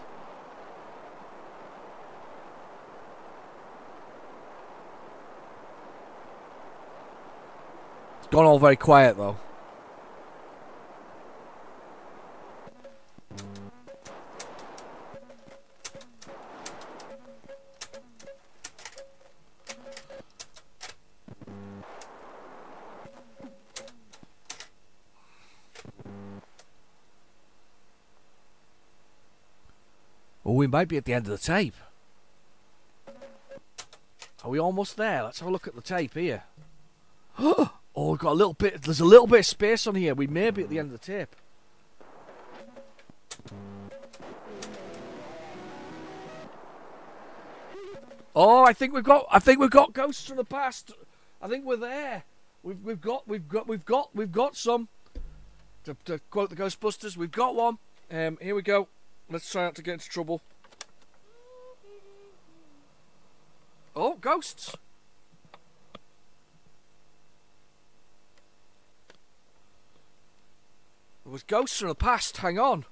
It's gone all very quiet though. Oh, we might be at the end of the tape. Are we almost there? Let's have a look at the tape here. Oh, we've got a little bit. There's a little bit of space on here. We may be at the end of the tape. Oh, I think we've got ghosts from the past. I think we're there. We've got some. To quote the Ghostbusters, we've got one. Here we go. Let's try not to get into trouble. Oh, ghosts. There was ghosts from the past. Hang on.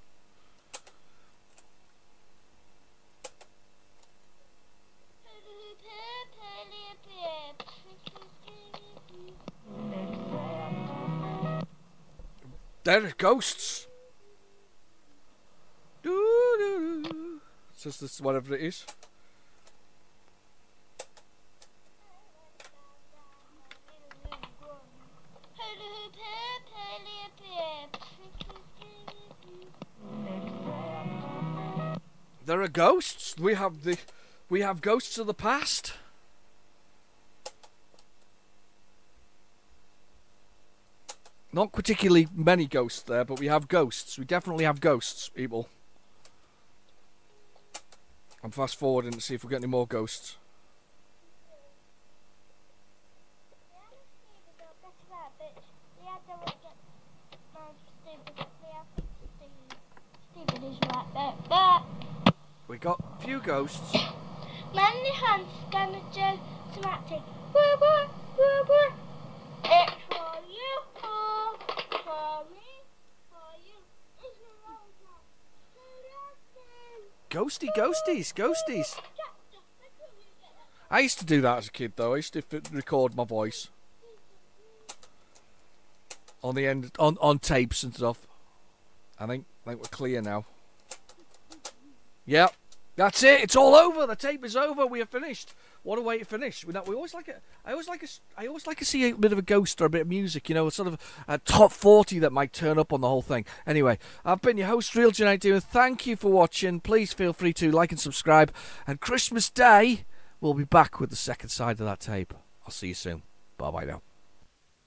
There are ghosts. It's just this, whatever it is. There are ghosts. We have ghosts of the past. Not particularly many ghosts there, but we have ghosts. We definitely have ghosts, people. I'm fast forwarding to see if we get any more ghosts. We got a few ghosts. Manly hands gonna do some acting. Woo woo woo woo. It's for you, for me, for you. Ghosty, ghosties, ghosties. I used to do that as a kid, though. I used to record my voice on the end, on tapes and stuff. I think we're clear now. Yep, that's it. It's all over. The tape is over. We are finished. What a way to finish. We always like it. I always like to see a bit of a ghost or a bit of music. You know, sort of a top 40 that might turn up on the whole thing. Anyway, I've been your host, Real J92, and thank you for watching. Please feel free to like and subscribe. And Christmas Day, we'll be back with the second side of that tape. I'll see you soon. Bye bye now.